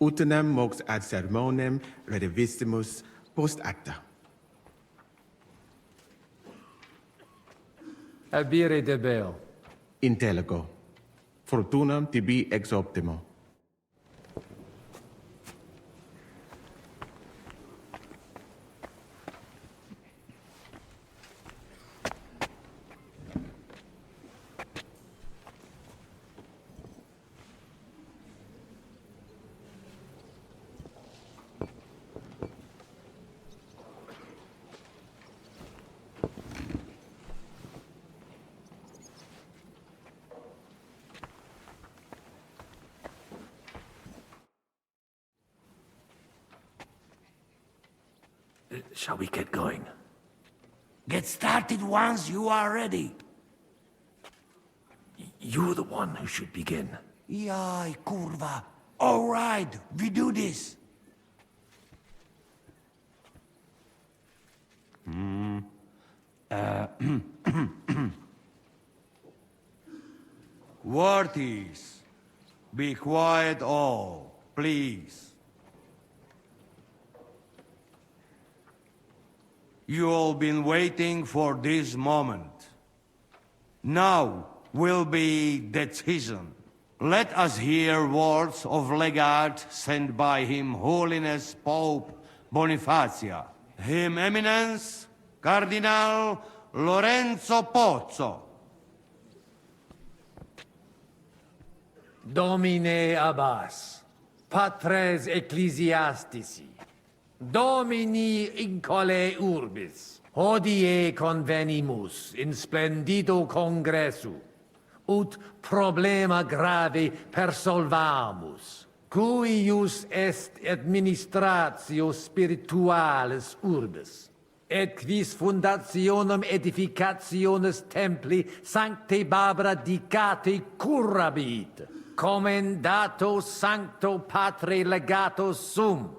Utinam mox ad sermonem redivissimus post acta. Abire debeo. Intellego. Fortunam tibi ex optimo. Shall we get going? Get started once you are ready. You're the one who should begin. Yai, kurva. All right, we do this. Worthies, be quiet all, please. You all been waiting for this moment. Now will be decision. Let us hear words of legate sent by Him Holiness Pope Bonifacia, Him Eminence Cardinal Lorenzo Pozzo. Domine Abbas, patres ecclesiastici, Domini incole urbis, hodie convenimus in splendido congressu, ut problema grave persolvamus, cuius est administratio spiritualis urbis, et quis fundationem edificationes templi sancte Barbara dicate currabit, commendato sancto patre legato sum,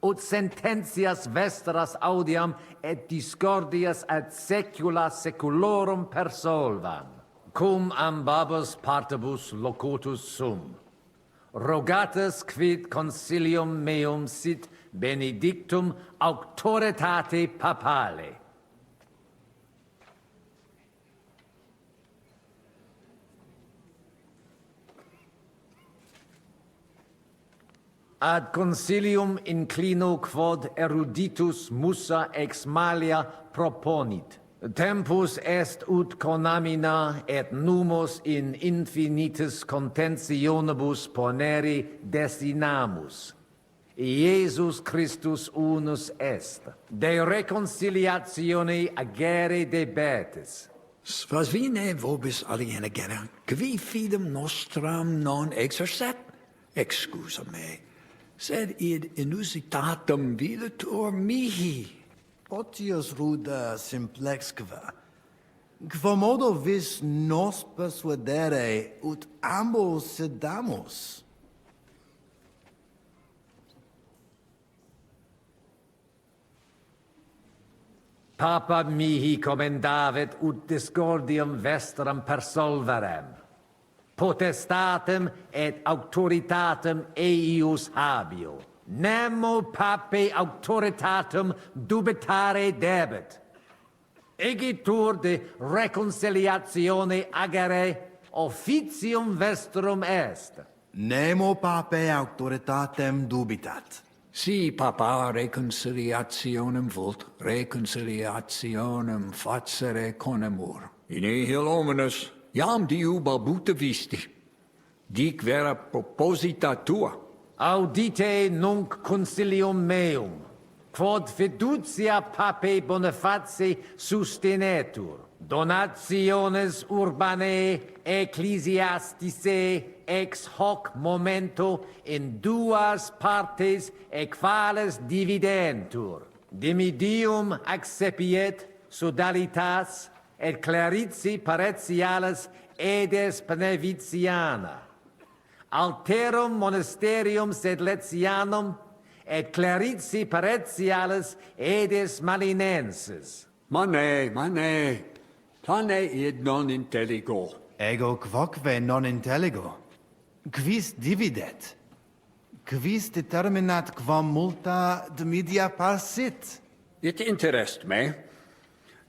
ut sententias vestras audiam et discordias ad secula seculorum persolvam, cum ambabus partibus locutus sum. Rogatus quid consilium meum sit benedictum auctoritate papale. Ad consilium inclino quod eruditus musa ex malia proponit. Tempus est ut conamina et numos in infinitus contentionibus ponere destinamus. Iesus Christus unus est, de reconciliatione agere debetis. Svasvine vobis aliena genera, qui fidem nostram non exercet, excusa me, sed id inusitatum videtur mihi. Potius ruda simplexqua. Quomodo vis nos persuadere ut ambos sedamus? Papa mihi commendavit ut discordium vestram persolverem. Potestatem et auctoritatem eius habio. Nemo pape auctoritatem dubitare debet. Egitur de reconciliatione agere officium vestrum est. Nemo pape auctoritatem dubitat. Si papa reconciliationem vult, reconciliationem facere conemur. In nihil hominus, jam diu balbuta visti. Dic vera proposita tua. Audite nunc consilium meum, quod fiducia pape Boniface sustenetur, donationes urbanae ecclesiasticae ex hoc momento in duas partes equales dividentur. Dimidium accepiet sodalitas et clarici paretialis edes Beneviciana. Alterum monasterium Sedletianum et clarici paretialis edes Malinensis. Mane, Tane id non intelligo. Ego quoque non intelligo. Quis dividet? Quis determinat quam multa de media parsit? It interest me.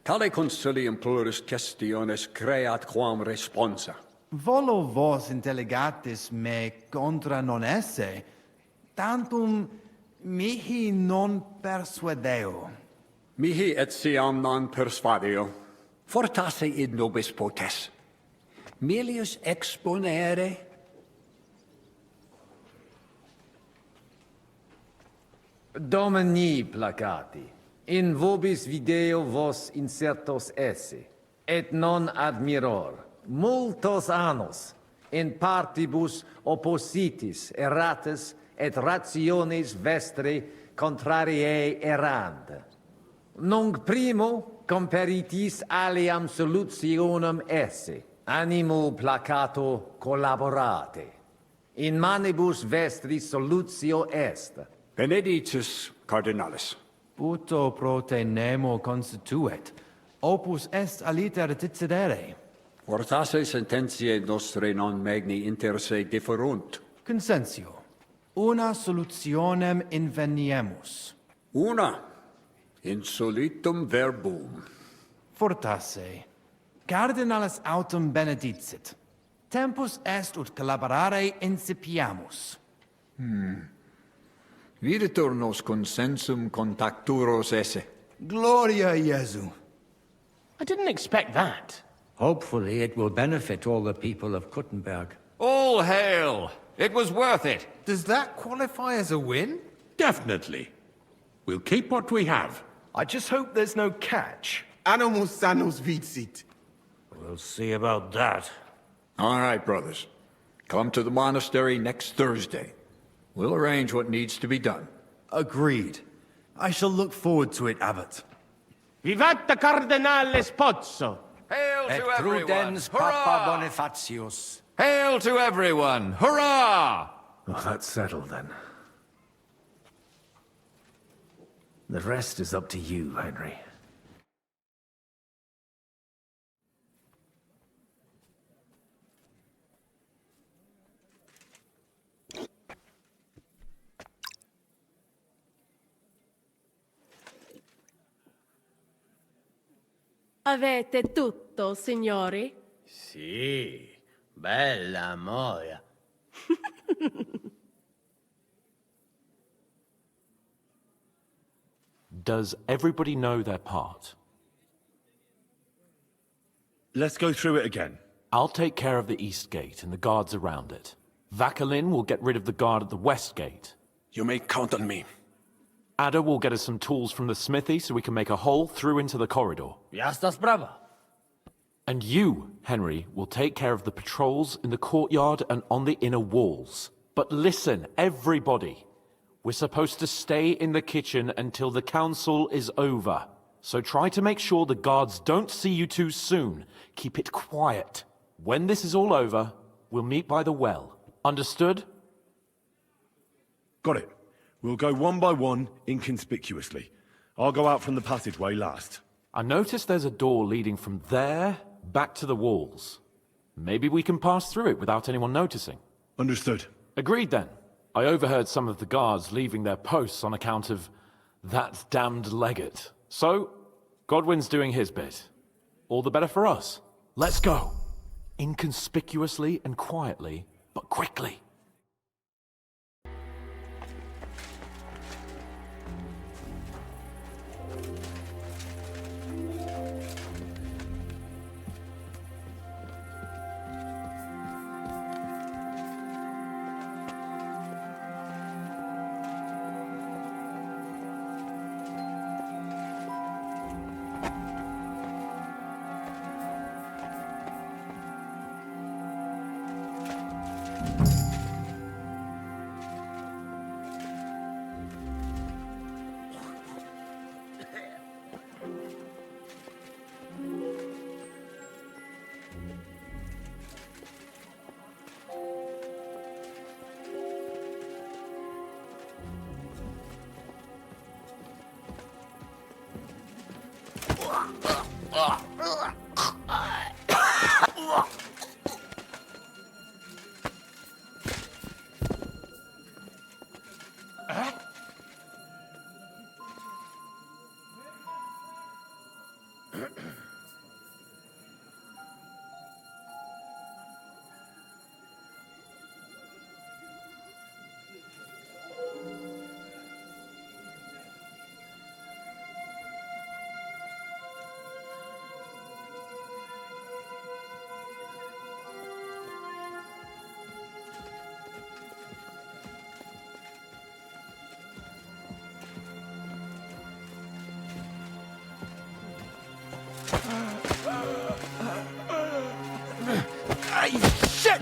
Tale consilium plurus questiones creat quam responsa. Volo vos intelligatis me contra non esse, tantum mihi non persuadeo. Mihi etiam non persuadeo. Fortasse id nobis potes. Melius exponere. Domini placati, in vobis video vos insertos esse, et non admiror, multos annos, in partibus oppositis erratis et rationis vestre contrariae errand. Nunc primo comperitis aliam solutionem esse, animo placato collaborate. In manibus vestris solutio est. Benedictus cardinalis. Puto pro te nemo constituet, opus est aliter decidere. Fortasse sententiae nostre non magni inter se differunt. Consensio, una solutionem inveniemus. Una, insolitum verbum. Fortasse, cardinalis autem benedicit. Tempus est ut collaborare incipiamus. Videtur nos consensum contacturos esse. Gloria Jesu. I didn't expect that. Hopefully it will benefit all the people of Kuttenberg. All hail! It was worth it. Does that qualify as a win? Definitely. We'll keep what we have. I just hope there's no catch. Animus sanus vicit. We'll see about that. All right, brothers. Come to the monastery next Thursday. We'll arrange what needs to be done. Agreed. I shall look forward to it, Abbot. Vivat the Cardinale Spozzo! Hail Et to everyone! prudens Papa Bonifatius. Hail to everyone! Hurrah! Well, that's settled then. The rest is up to you, Henry. Avete tutto, signori? Sì, bella moia. Does everybody know their part? Let's go through it again. I'll take care of the east gate and the guards around it. Vakalin will get rid of the guard at the west gate. You may count on me. Ada will get us some tools from the smithy so we can make a hole through into the corridor. Ya estás brava. And you, Henry, will take care of the patrols in the courtyard and on the inner walls. But listen, everybody. We're supposed to stay in the kitchen until the council is over. So try to make sure the guards don't see you too soon. Keep it quiet. When this is all over, we'll meet by the well. Understood? Got it. We'll go one by one, inconspicuously. I'll go out from the passageway last. I noticed there's a door leading from there back to the walls. Maybe we can pass through it without anyone noticing. Understood. Agreed then. I overheard some of the guards leaving their posts on account of that damned legate. So, Godwin's doing his bit. All the better for us. Let's go. Inconspicuously and quietly, but quickly. Shit!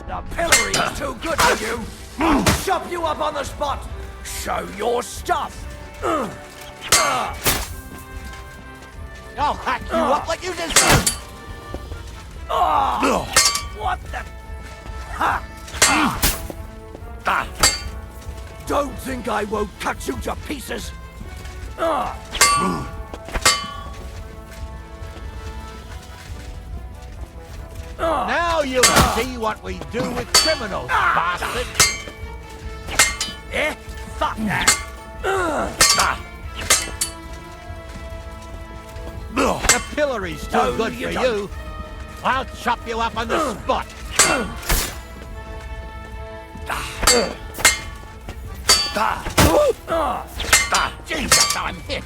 The pillory is too good for you. I'll chop you up on the spot. Show your stuff. I'll hack you up like you deserve. What the? Don't think I won't cut you to pieces. Now you'll see what we do with criminals, bastard. Eh? Fuck that. The pillory's too good for you. I'll chop you up on the spot. Jesus, I'm hit.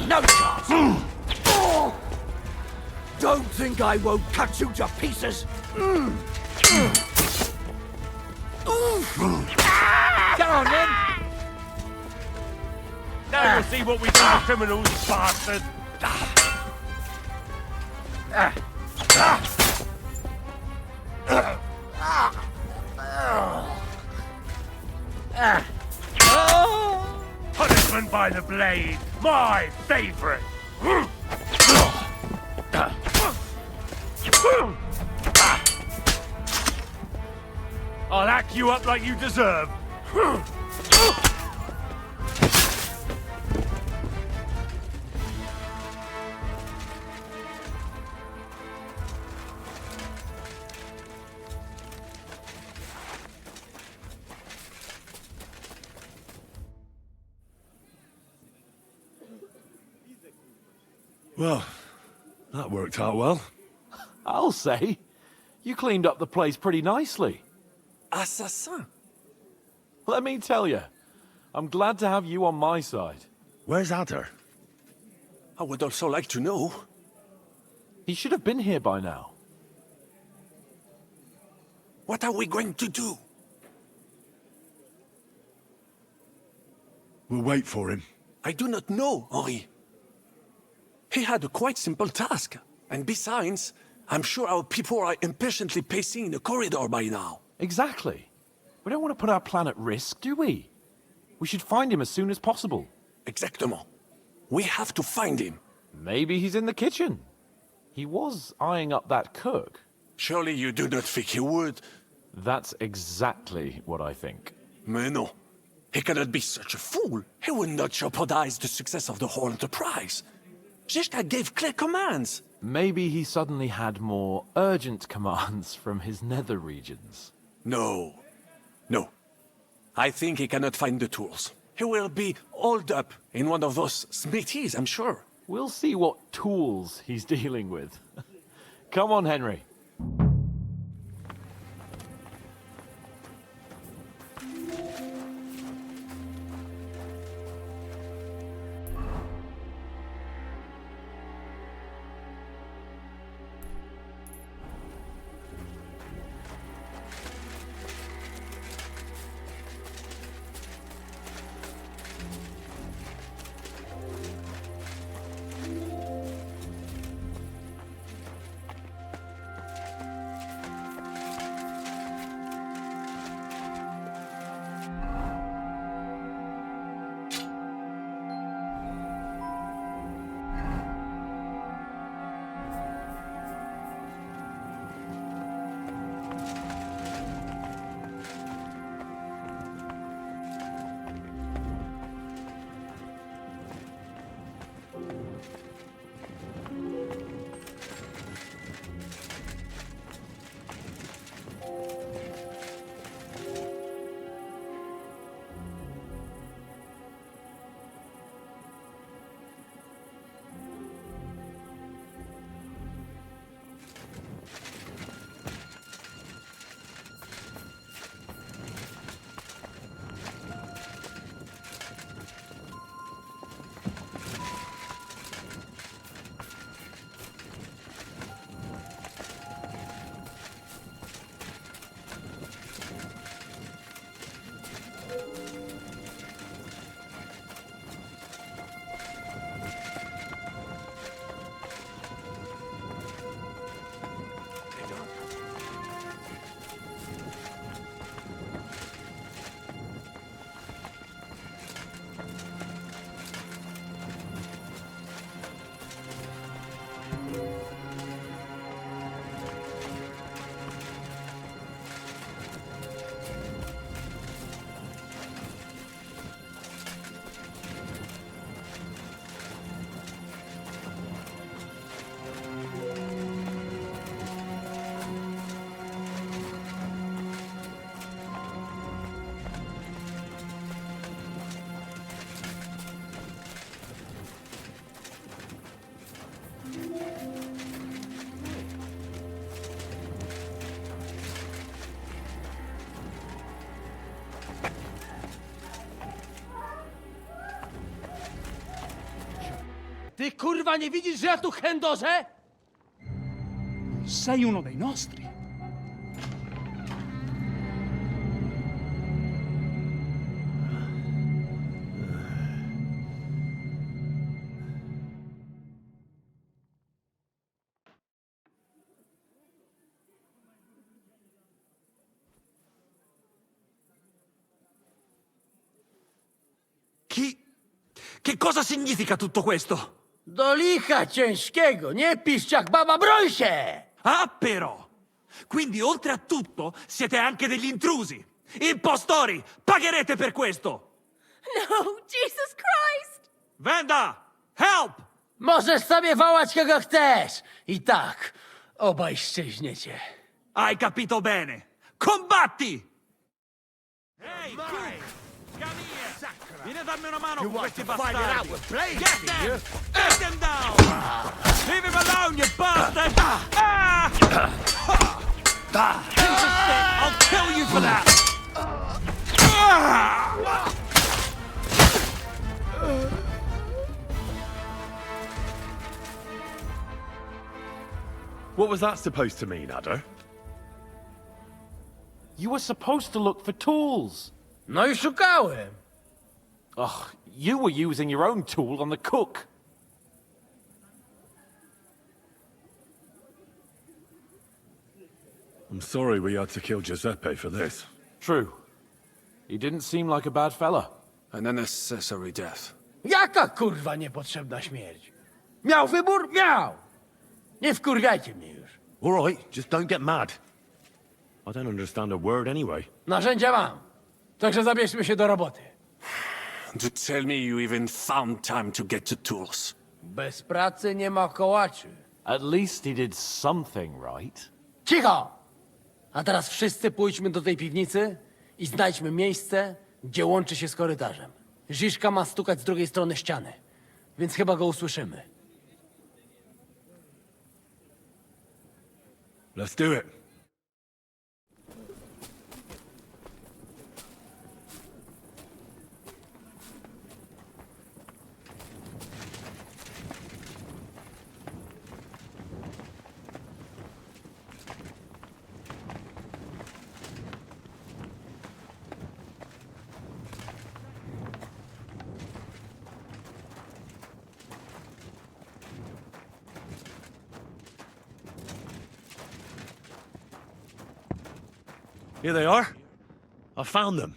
No chance. Don't think I won't cut you to pieces. Come on, then. Now you'll see what we do to criminals, bastard! Punishment by the blade, my favorite! I'll hack you up like you deserve. Well, that worked out well. I'll say. You cleaned up the place pretty nicely. Assassin? Let me tell you, I'm glad to have you on my side. Where's Adder? I would also like to know. He should have been here by now. What are we going to do? We'll wait for him. I do not know, Henri. He had a quite simple task. And besides, I'm sure our people are impatiently pacing in the corridor by now. Exactly. We don't want to put our plan at risk, do we? We should find him as soon as possible. Exactement. We have to find him. Maybe he's in the kitchen. He was eyeing up that cook. Surely you do not think he would? That's exactly what I think. Mais non. He cannot be such a fool. He would not jeopardize the success of the whole enterprise. Zizka gave clear commands. Maybe he suddenly had more urgent commands from his nether regions. No. No. I think he cannot find the tools. He will be holed up in one of those smithies, I'm sure. We'll see what tools he's dealing with. Come on, Henry. Ty kurwa nie widzisz, że ja tu chędożę? Sei uno dei nostri. Che cosa significa tutto questo? Do licha ciężkiego, nie piszcz jak baba, broń się! Ah, però! Quindi, oltre a tutto, siete anche degli intrusi! Impostori! Pagherete per questo! No, Jesus Christ! Venda! Help! Możesz sobie wołać kogo chcesz! I tak, obaj szczęśniecie. Hai capito bene! Combatti! Ehi, tu! Camille! Vieni a darmi una mano con questi bastardi! Get them! Get them down! Leave him alone, you bastard! Interesting! I'll kill you for that! What was that supposed to mean, Adder? You were supposed to look for tools. No i szukałem. Ugh, you were using your own tool on the cook. I'm sorry we had to kill Giuseppe for this. True. He didn't seem like a bad fella. An unnecessary death. Jaka kurwa niepotrzebna śmierć? Miał wybór? Miał! Nie wkurgajcie mnie już. All right, just don't get mad. I don't understand a word anyway. Narzędzia mam. Także zabierzmy się do roboty. To tell me you even found time to get to tools. Bez pracy nie ma kołaczy. At least he did something right. Cicho! A teraz wszyscy pójdźmy do tej piwnicy i znajdźmy miejsce, gdzie łączy się z korytarzem. Ziszka ma stukać z drugiej strony ściany, więc chyba go usłyszymy. Let's do it. Here they are. I found them.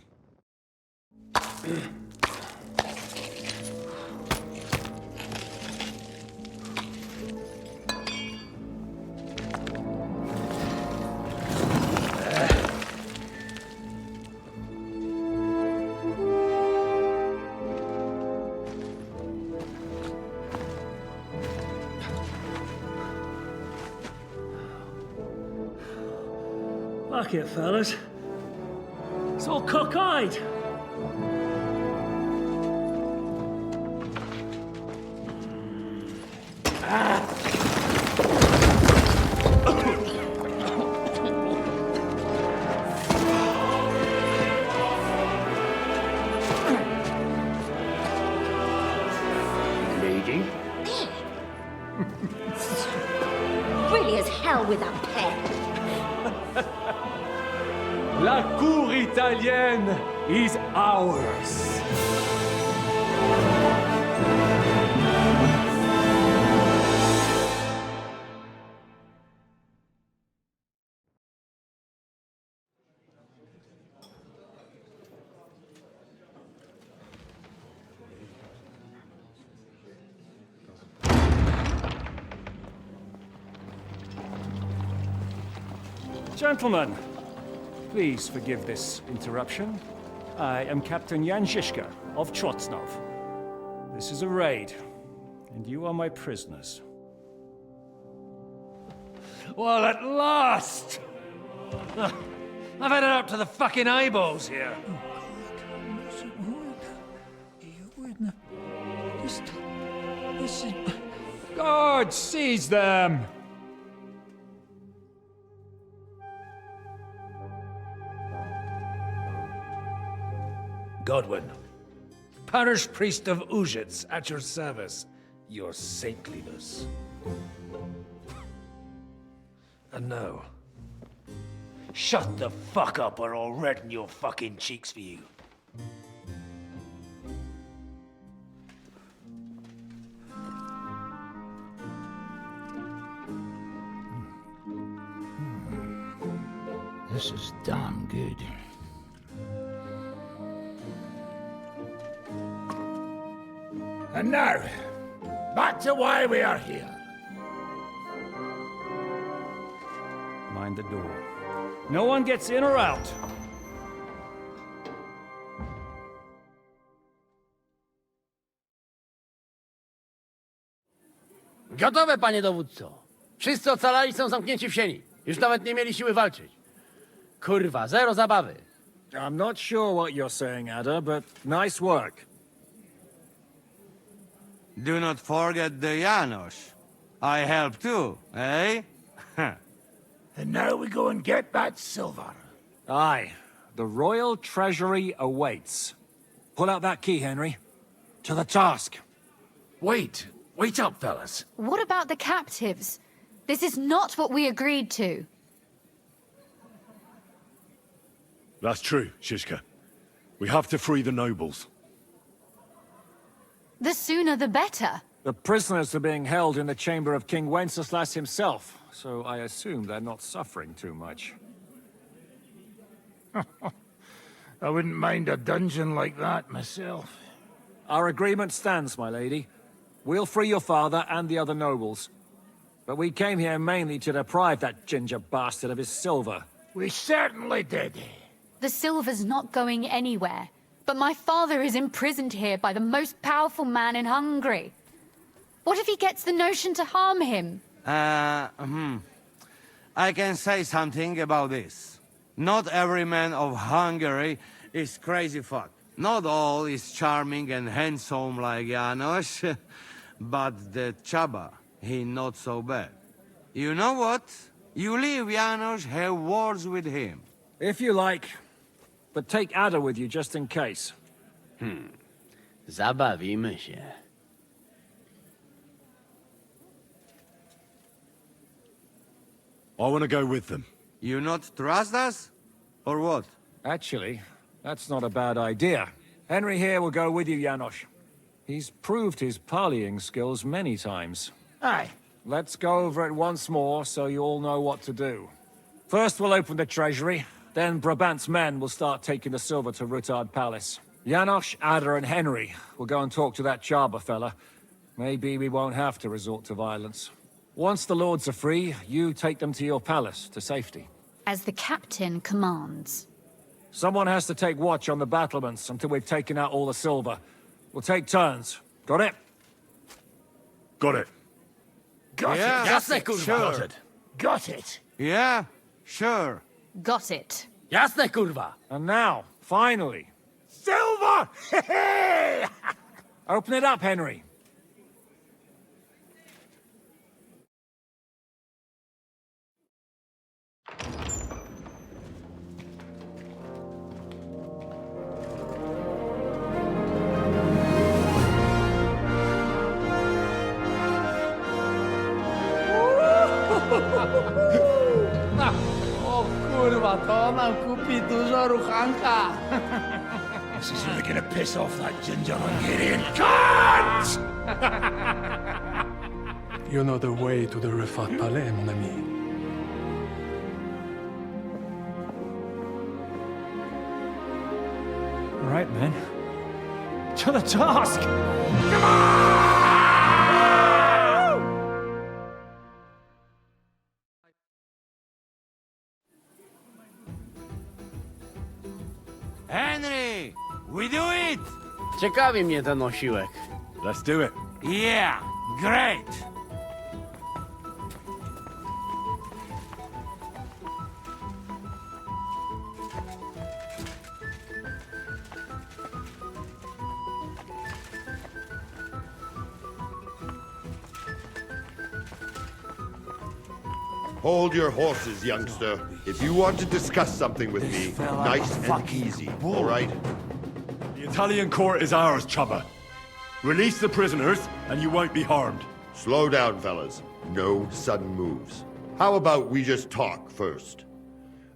Fuck it, fellas. It's all cockeyed. Lady? Really as hell with a pen. La cour italienne is ours. Gentlemen, please forgive this interruption. I am Captain Jan Žižka of Trotznov. This is a raid, and you are my prisoners. Well, at last! I've had it up to the fucking eyeballs here. Guard, seize them! Godwin, parish priest of Uzhitz, at your service. your saintliness. And now, shut the fuck up or I'll redden your fucking cheeks for you. This is damn good. And now, back to why we are here. Mind the door. No one gets in or out. Gotowe, panie dowódco. Wszyscy ocalali są zamknięci w sieni. Już nawet nie mieli siły walczyć. Kurwa, zero zabawy. I'm not sure what you're saying, Ada, but nice work. Do not forget the Janos. I help too, eh? And now we go and get that silver. Aye. The royal treasury awaits. Pull out that key, Henry. To the task. Wait up, fellas. What about the captives? This is not what we agreed to. That's true, Shishka. We have to free the nobles. The sooner the better. The prisoners are being held in the chamber of King Wenceslas himself, so I assume they're not suffering too much. I wouldn't mind a dungeon like that myself. Our agreement stands, my lady. We'll free your father and the other nobles. But we came here mainly to deprive that ginger bastard of his silver. We certainly did. The silver's not going anywhere. But my father is imprisoned here by the most powerful man in Hungary. What if he gets the notion to harm him? I can say something about this. Not every man of Hungary is crazy fuck. Not all is charming and handsome like Janos, but the Chaba, he not so bad. You know what? You leave Janos, have words with him. If you like. But take Ada with you just in case. Zabawimy się. I want to go with them. You not trust us? Or what? Actually, that's not a bad idea. Henry here will go with you, Janos. He's proved his parleying skills many times. Aye. Let's go over it once more so you all know what to do. First we'll open the treasury. Then Brabant's men will start taking the silver to Rutard Palace. Janos, Ada, and Henry will go and talk to that Chaba fella. Maybe we won't have to resort to violence. Once the lords are free, you take them to your palace, to safety. As the captain commands. Someone has to take watch on the battlements until we've taken out all the silver. We'll take turns. Got it? Got it. Got Yeah, it. Jasne, kurwa. sure. Got it. Yeah, sure. Got it. Jasne, kurwa. And now, finally, Silver! open it up, Henry. O kurwa, to nam kupi dużo ruchanka. This is really gonna piss off that ginger Hungarian cunt! You know the way to the Rifat Palais, mon ami. All right, men. To the task! Henry, we do it! Ciekawi mnie ten osiłek. Let's do it. Yeah, great! Hold your horses, youngster. If you want to discuss something with me, nice and easy, all right? The Italian court is ours, Chubba. Release the prisoners, and you won't be harmed. Slow down, fellas. No sudden moves. How about we just talk first?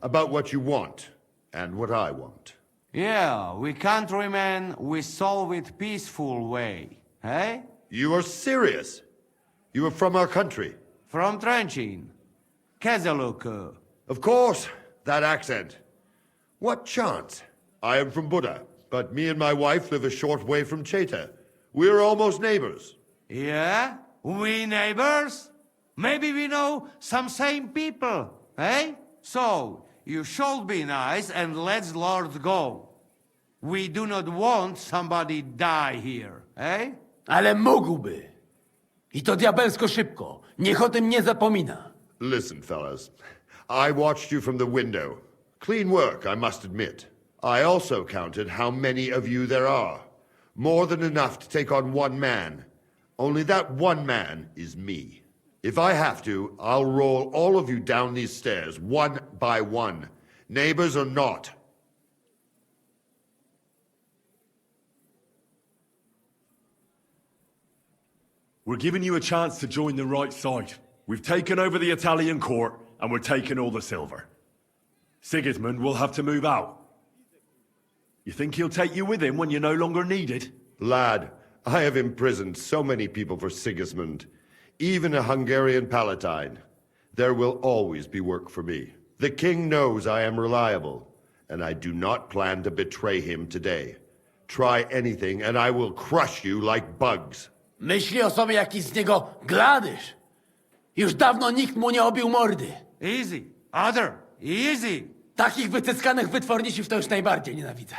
About what you want, and what I want. Yeah, we countrymen, we solve it peaceful way, eh? You are serious? You are from our country? From Trenchin. Kezeluk. Of course, that accent. What chance? I am from Buddha, but me and my wife live a short way from Cheta. We're almost neighbors. Yeah? We neighbors? Maybe we know some same people, eh? So, you should be nice and let Lord go. We do not want somebody die here, eh? Ale mógłby. I to diabelsko szybko. Niech o tym nie zapomina. Listen, fellas. I watched you from the window. Clean work, I must admit. I also counted how many of you there are. More than enough to take on one man. Only that one man is me. If I have to, I'll roll all of you down these stairs, one by one. Neighbors or not. We're giving you a chance to join the right side. We've taken over the Italian court, and we're taking all the silver. Sigismund will have to move out. You think he'll take you with him when you're no longer needed? Lad, I have imprisoned so many people for Sigismund. Even a Hungarian Palatine. There will always be work for me. The king knows I am reliable, and I do not plan to betray him today. Try anything, and I will crush you like bugs. Myśli o sobie jakiś z niego gladysz. Już dawno nikt mu nie obił mordy. Easy. Other. Easy. Takich wycyckanych wytworniciów to już najbardziej nienawidzę.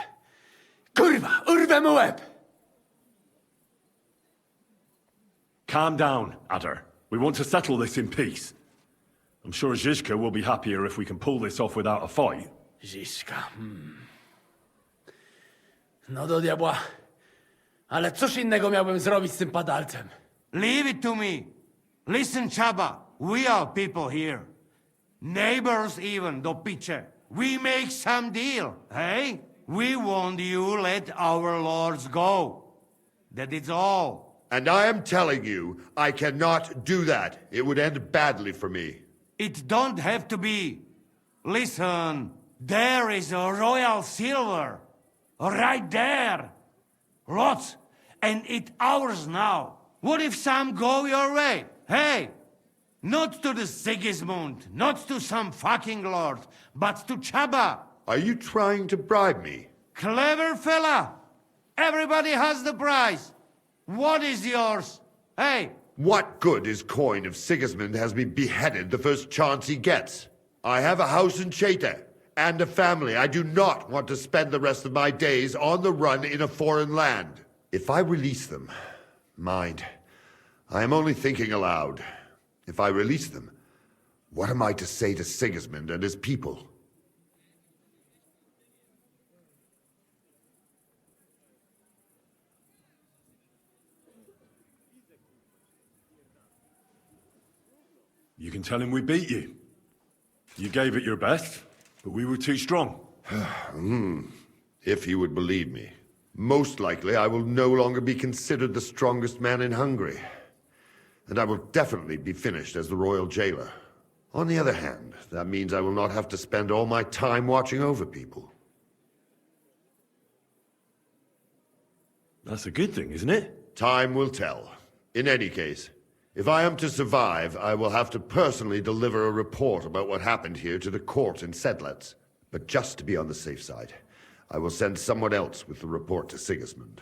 Kurwa, urwę mu łeb! Calm down, Adder. We want to settle this in peace. I'm sure Zizka will be happier if we can pull this off without a fight. Zizka, No do diabła. Ale cóż innego miałbym zrobić z tym padalcem? Leave it to me. Listen, Chaba. We are people here. Neighbors even, do picze. We make some deal, hey? We want you let our lords go. That is all. And I am telling you, I cannot do that. It would end badly for me. It don't have to be. Listen, there is a royal silver. Right there. Lots. And it ours now. What if some go your way? Hey! Not to the Sigismund, not to some fucking lord, but to Chaba. Are you trying to bribe me? Clever fella. Everybody has the prize. What is yours? Hey! What good is coin if Sigismund has me beheaded the first chance he gets? I have a house in Cheta and a family. I do not want to spend the rest of my days on the run in a foreign land. If I release them, mind, I am only thinking aloud. If I release them, what am I to say to Sigismund and his people? You can tell him we beat you. You gave it your best, but we were too strong. If he would believe me. Most likely, I will no longer be considered the strongest man in Hungary. And I will definitely be finished as the royal jailer. On the other hand, that means I will not have to spend all my time watching over people. That's a good thing, isn't it? Time will tell. In any case, if I am to survive, I will have to personally deliver a report about what happened here to the court in Sedlec. But just to be on the safe side, I will send someone else with the report to Sigismund.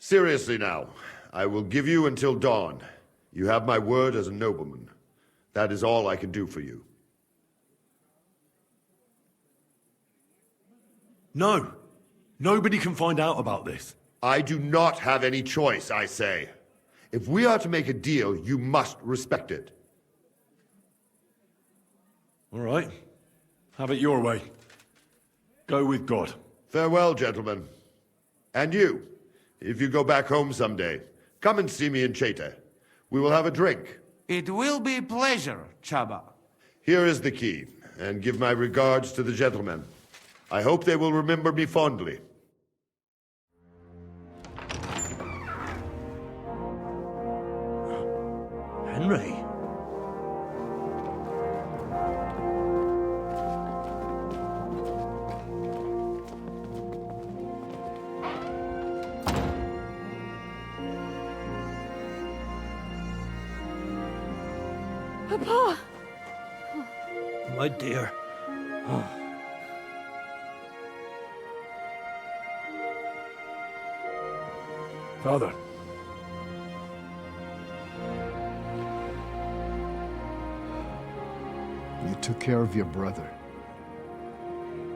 Seriously now, I will give you until dawn. You have my word as a nobleman. That is all I can do for you. No. Nobody can find out about this. I do not have any choice, I say. If we are to make a deal, you must respect it. All right. Have it your way. Go with God. Farewell, gentlemen. And you, if you go back home someday, come and see me in Cheta. We will have a drink. It will be a pleasure, Chaba. Here is the key, and give my regards to the gentlemen. I hope they will remember me fondly. Henry. Papa! My dear. Father. You took care of your brother.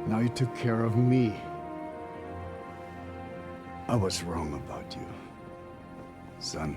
Now you took care of me. I was wrong about you, son.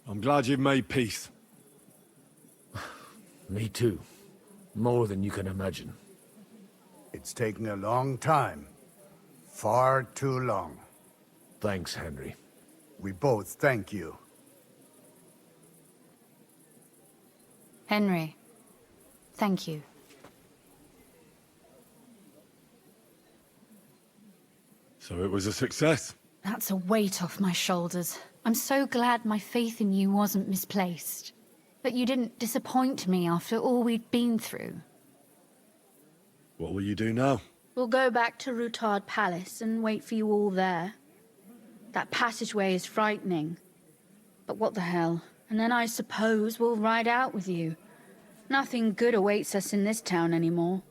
I'm glad you've made peace. Me too. More than you can imagine. It's taken a long time. Far too long. Thanks, Henry. We both thank you. Henry, thank you. So it was a success? That's a weight off my shoulders. I'm so glad my faith in you wasn't misplaced. That you didn't disappoint me after all we'd been through. What will you do now? We'll go back to Rutard Palace and wait for you all there. That passageway is frightening. But what the hell? And then I suppose we'll ride out with you. Nothing good awaits us in this town anymore.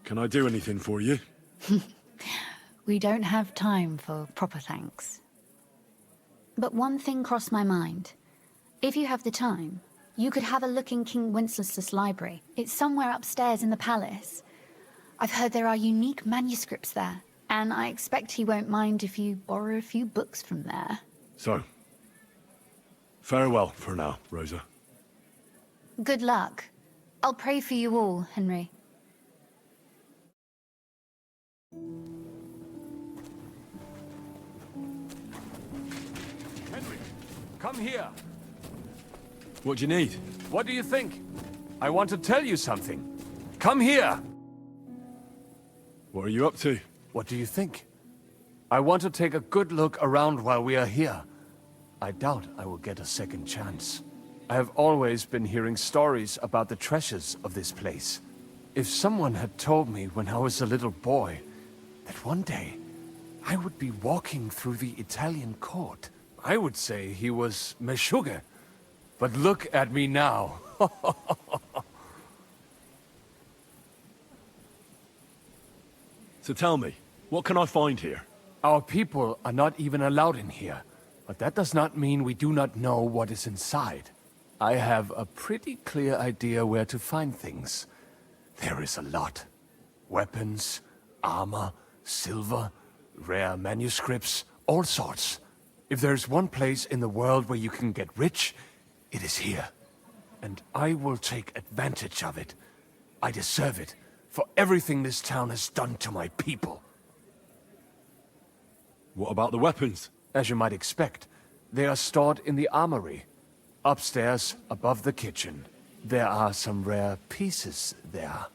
Can I do anything for you? We don't have time for proper thanks. But one thing crossed my mind. If you have the time, you could have a look in King Wenceslas' library. It's somewhere upstairs in the palace. I've heard there are unique manuscripts there, and I expect he won't mind if you borrow a few books from there. So, farewell for now, Rosa. Good luck. I'll pray for you all, Henry. Henry, come here. What do you need? What do you think? I want to tell you something. Come here! What are you up to? What do you think? I want to take a good look around while we are here. I doubt I will get a second chance. I have always been hearing stories about the treasures of this place. If someone had told me when I was a little boy that one day I would be walking through the Italian court, I would say he was Meshuggah. But look at me now. So tell me, what can I find here? Our people are not even allowed in here. But that does not mean we do not know what is inside. I have a pretty clear idea where to find things. There is a lot. Weapons, armor, silver, rare manuscripts, all sorts. If there's one place in the world where you can get rich, it is here. And I will take advantage of it. I deserve it for everything this town has done to my people. What about the weapons? As you might expect, they are stored in the armory. Upstairs, above the kitchen. There are some rare pieces there.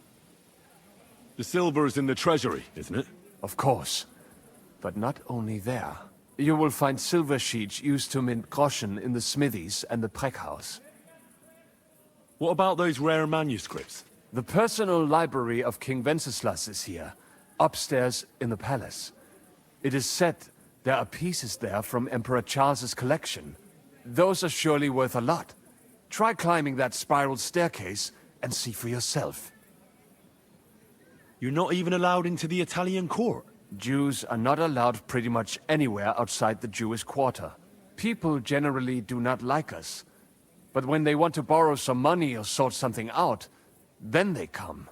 The silver is in the treasury, isn't it? Of course. But not only there. You will find silver sheets used to mint groschen in the smithies and the Preck house. What about those rare manuscripts? The personal library of King Wenceslas is here, upstairs in the palace. It is said there are pieces there from Emperor Charles's collection. Those are surely worth a lot. Try climbing that spiral staircase and see for yourself. You're not even allowed into the Italian court? Jews are not allowed pretty much anywhere outside the Jewish quarter. People generally do not like us. But when they want to borrow some money or sort something out, then they come.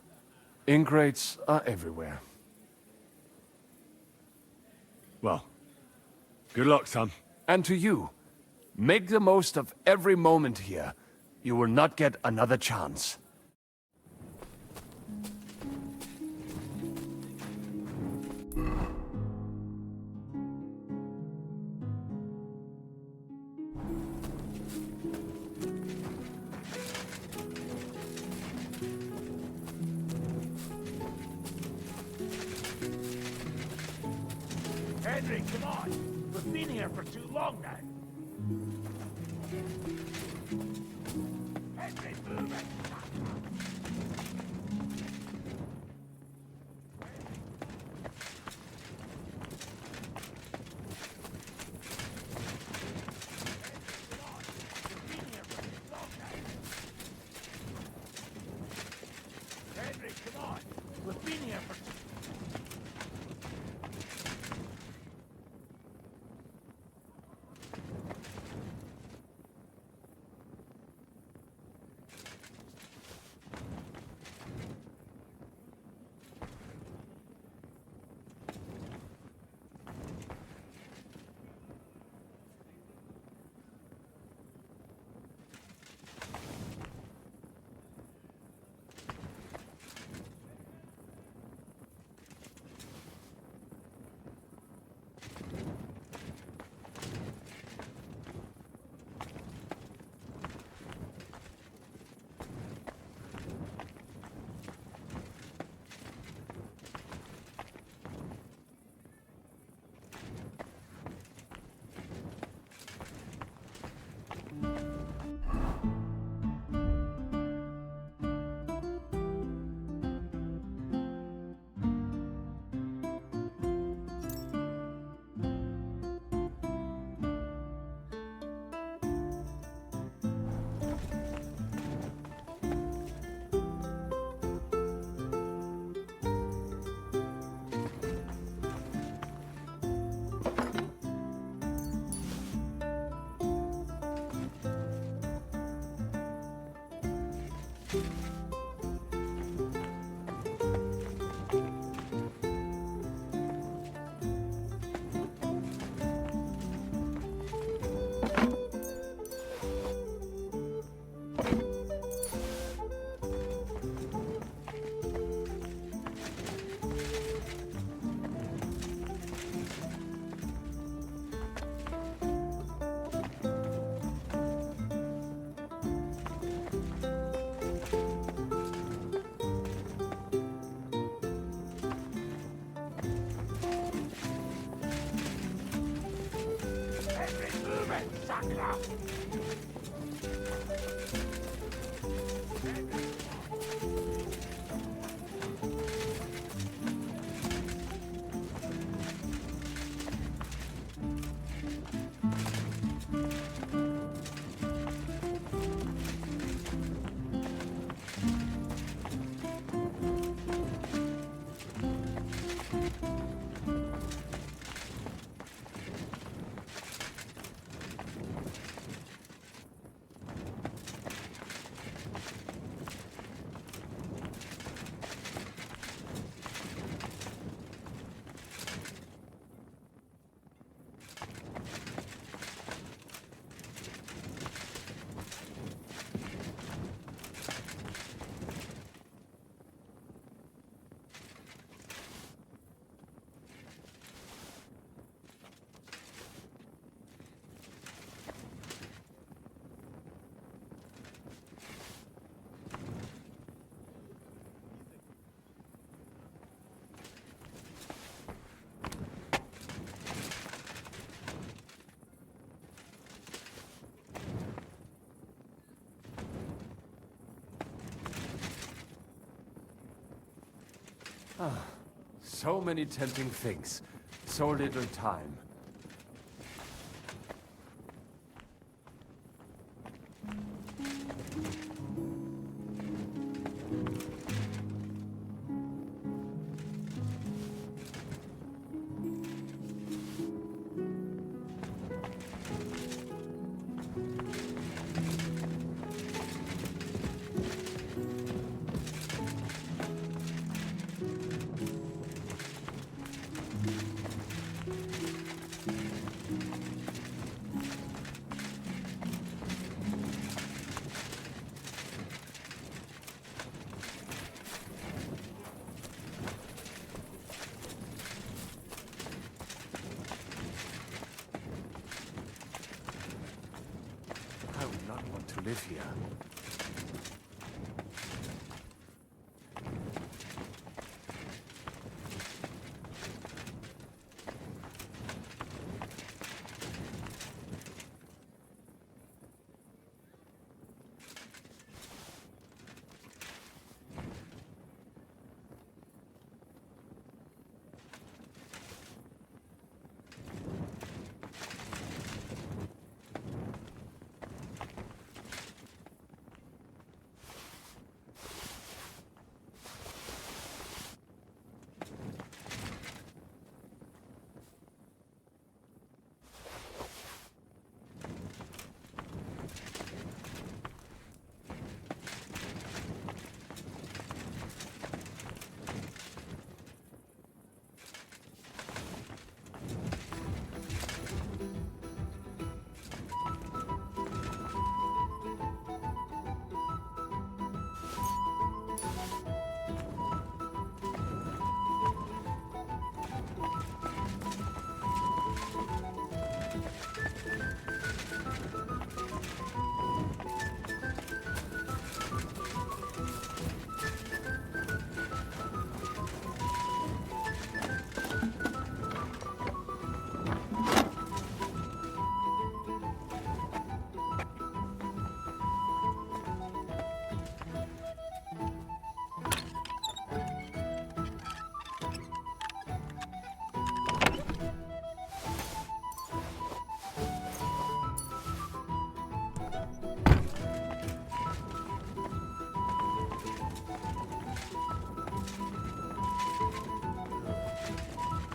Ingrates are everywhere. Well, good luck, son. And to you, make the most of every moment here. You will not get another chance. Henry, come on! We've been here for too long now. Henry, move it! Henry, come on! We've been here for So many tempting things. So little time. live here.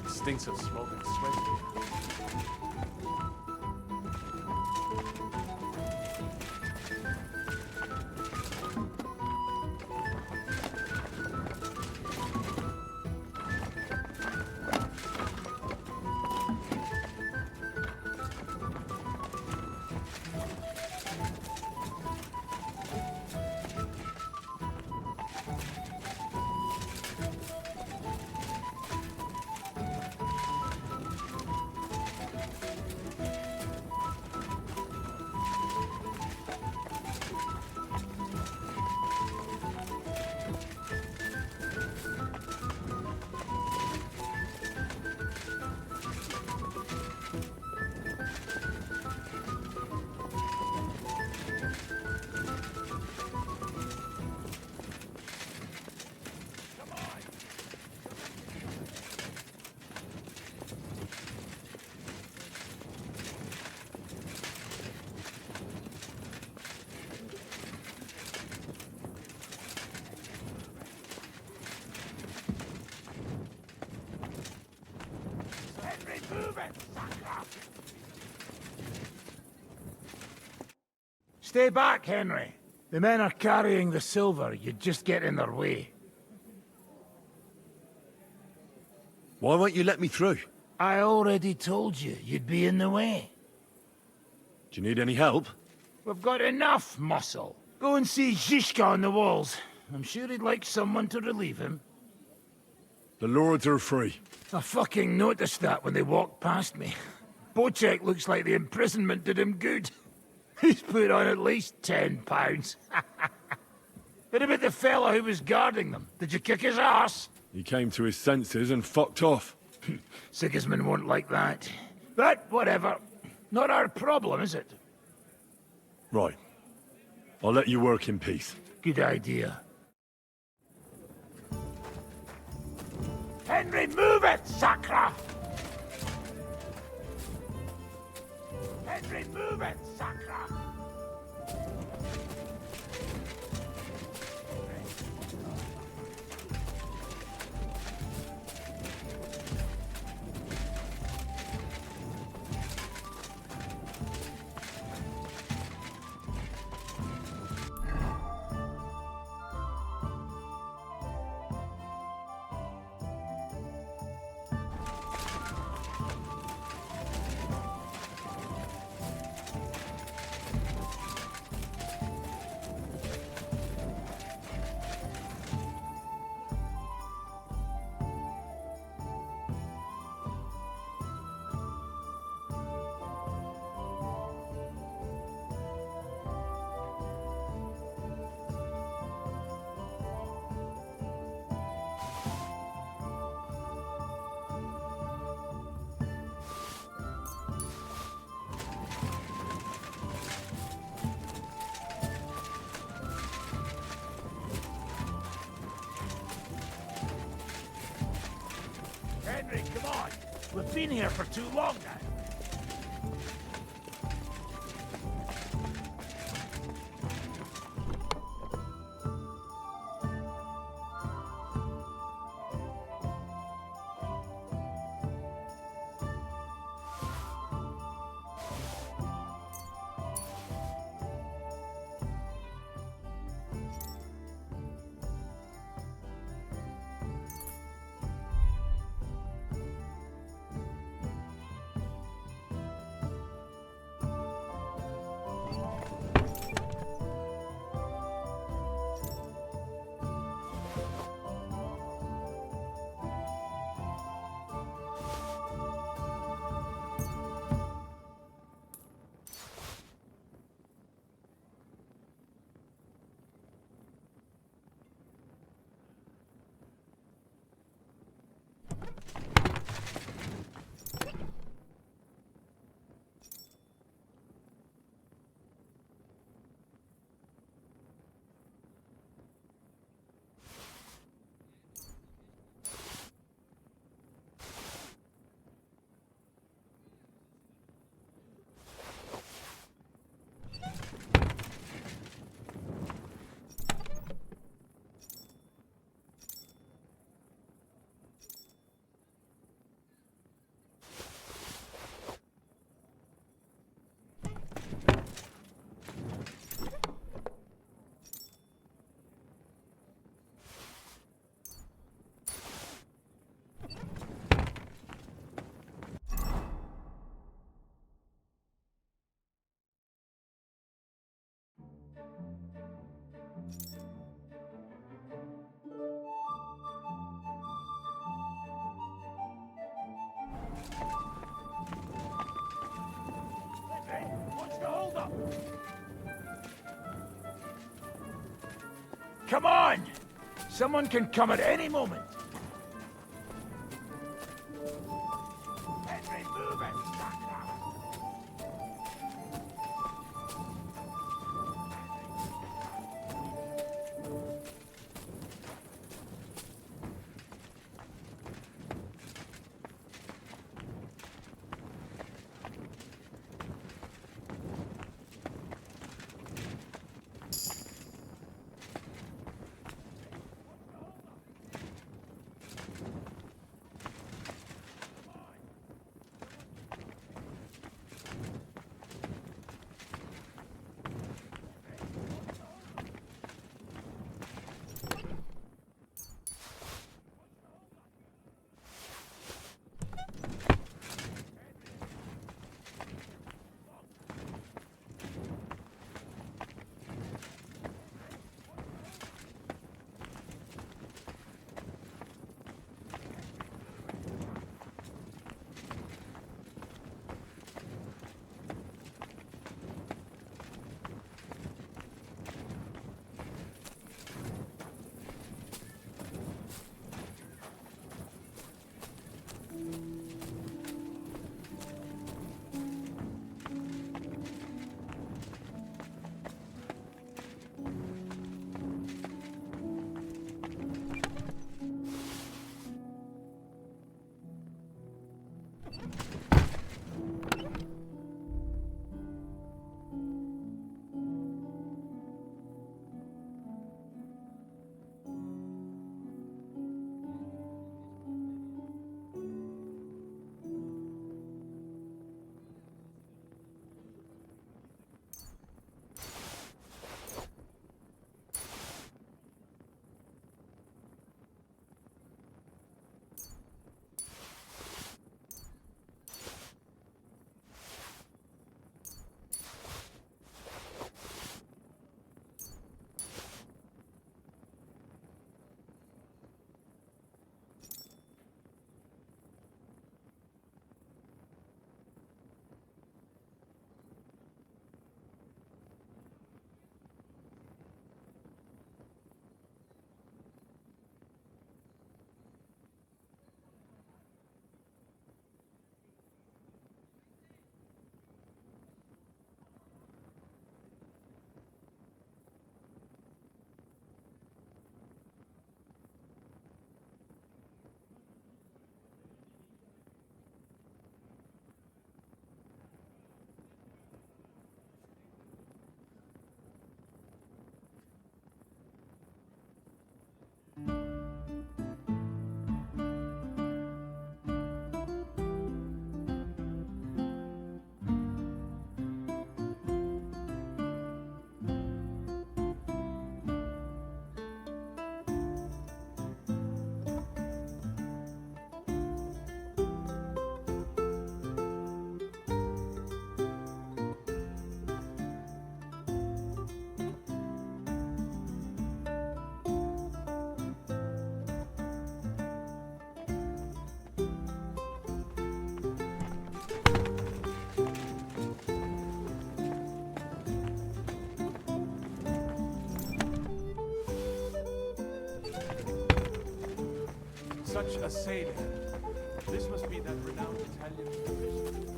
Stinks of smoke and sweat. Stay back, Henry. The men are carrying the silver. You'd just get in their way. Why won't you let me through? I already told you you'd be in the way. Do you need any help? We've got enough muscle. Go and see Zizka on the walls. I'm sure he'd like someone to relieve him. The lords are free. I fucking noticed that when they walked past me. Bocek looks like the imprisonment did him good. He's put on at least £10. What about the fella who was guarding them? Did you kick his ass? He came to his senses and fucked off. Sigismund won't like that. But whatever. Not our problem, is it? Right. I'll let you work in peace. Good idea. Henry, move it, Sacra! Henry, move it, Sacra! Henry, come on! We've been here for too long now. What's the hold-up? Come on! Someone can come at any moment. Henry, move it! such a sailor. This must be that renowned Italian physician.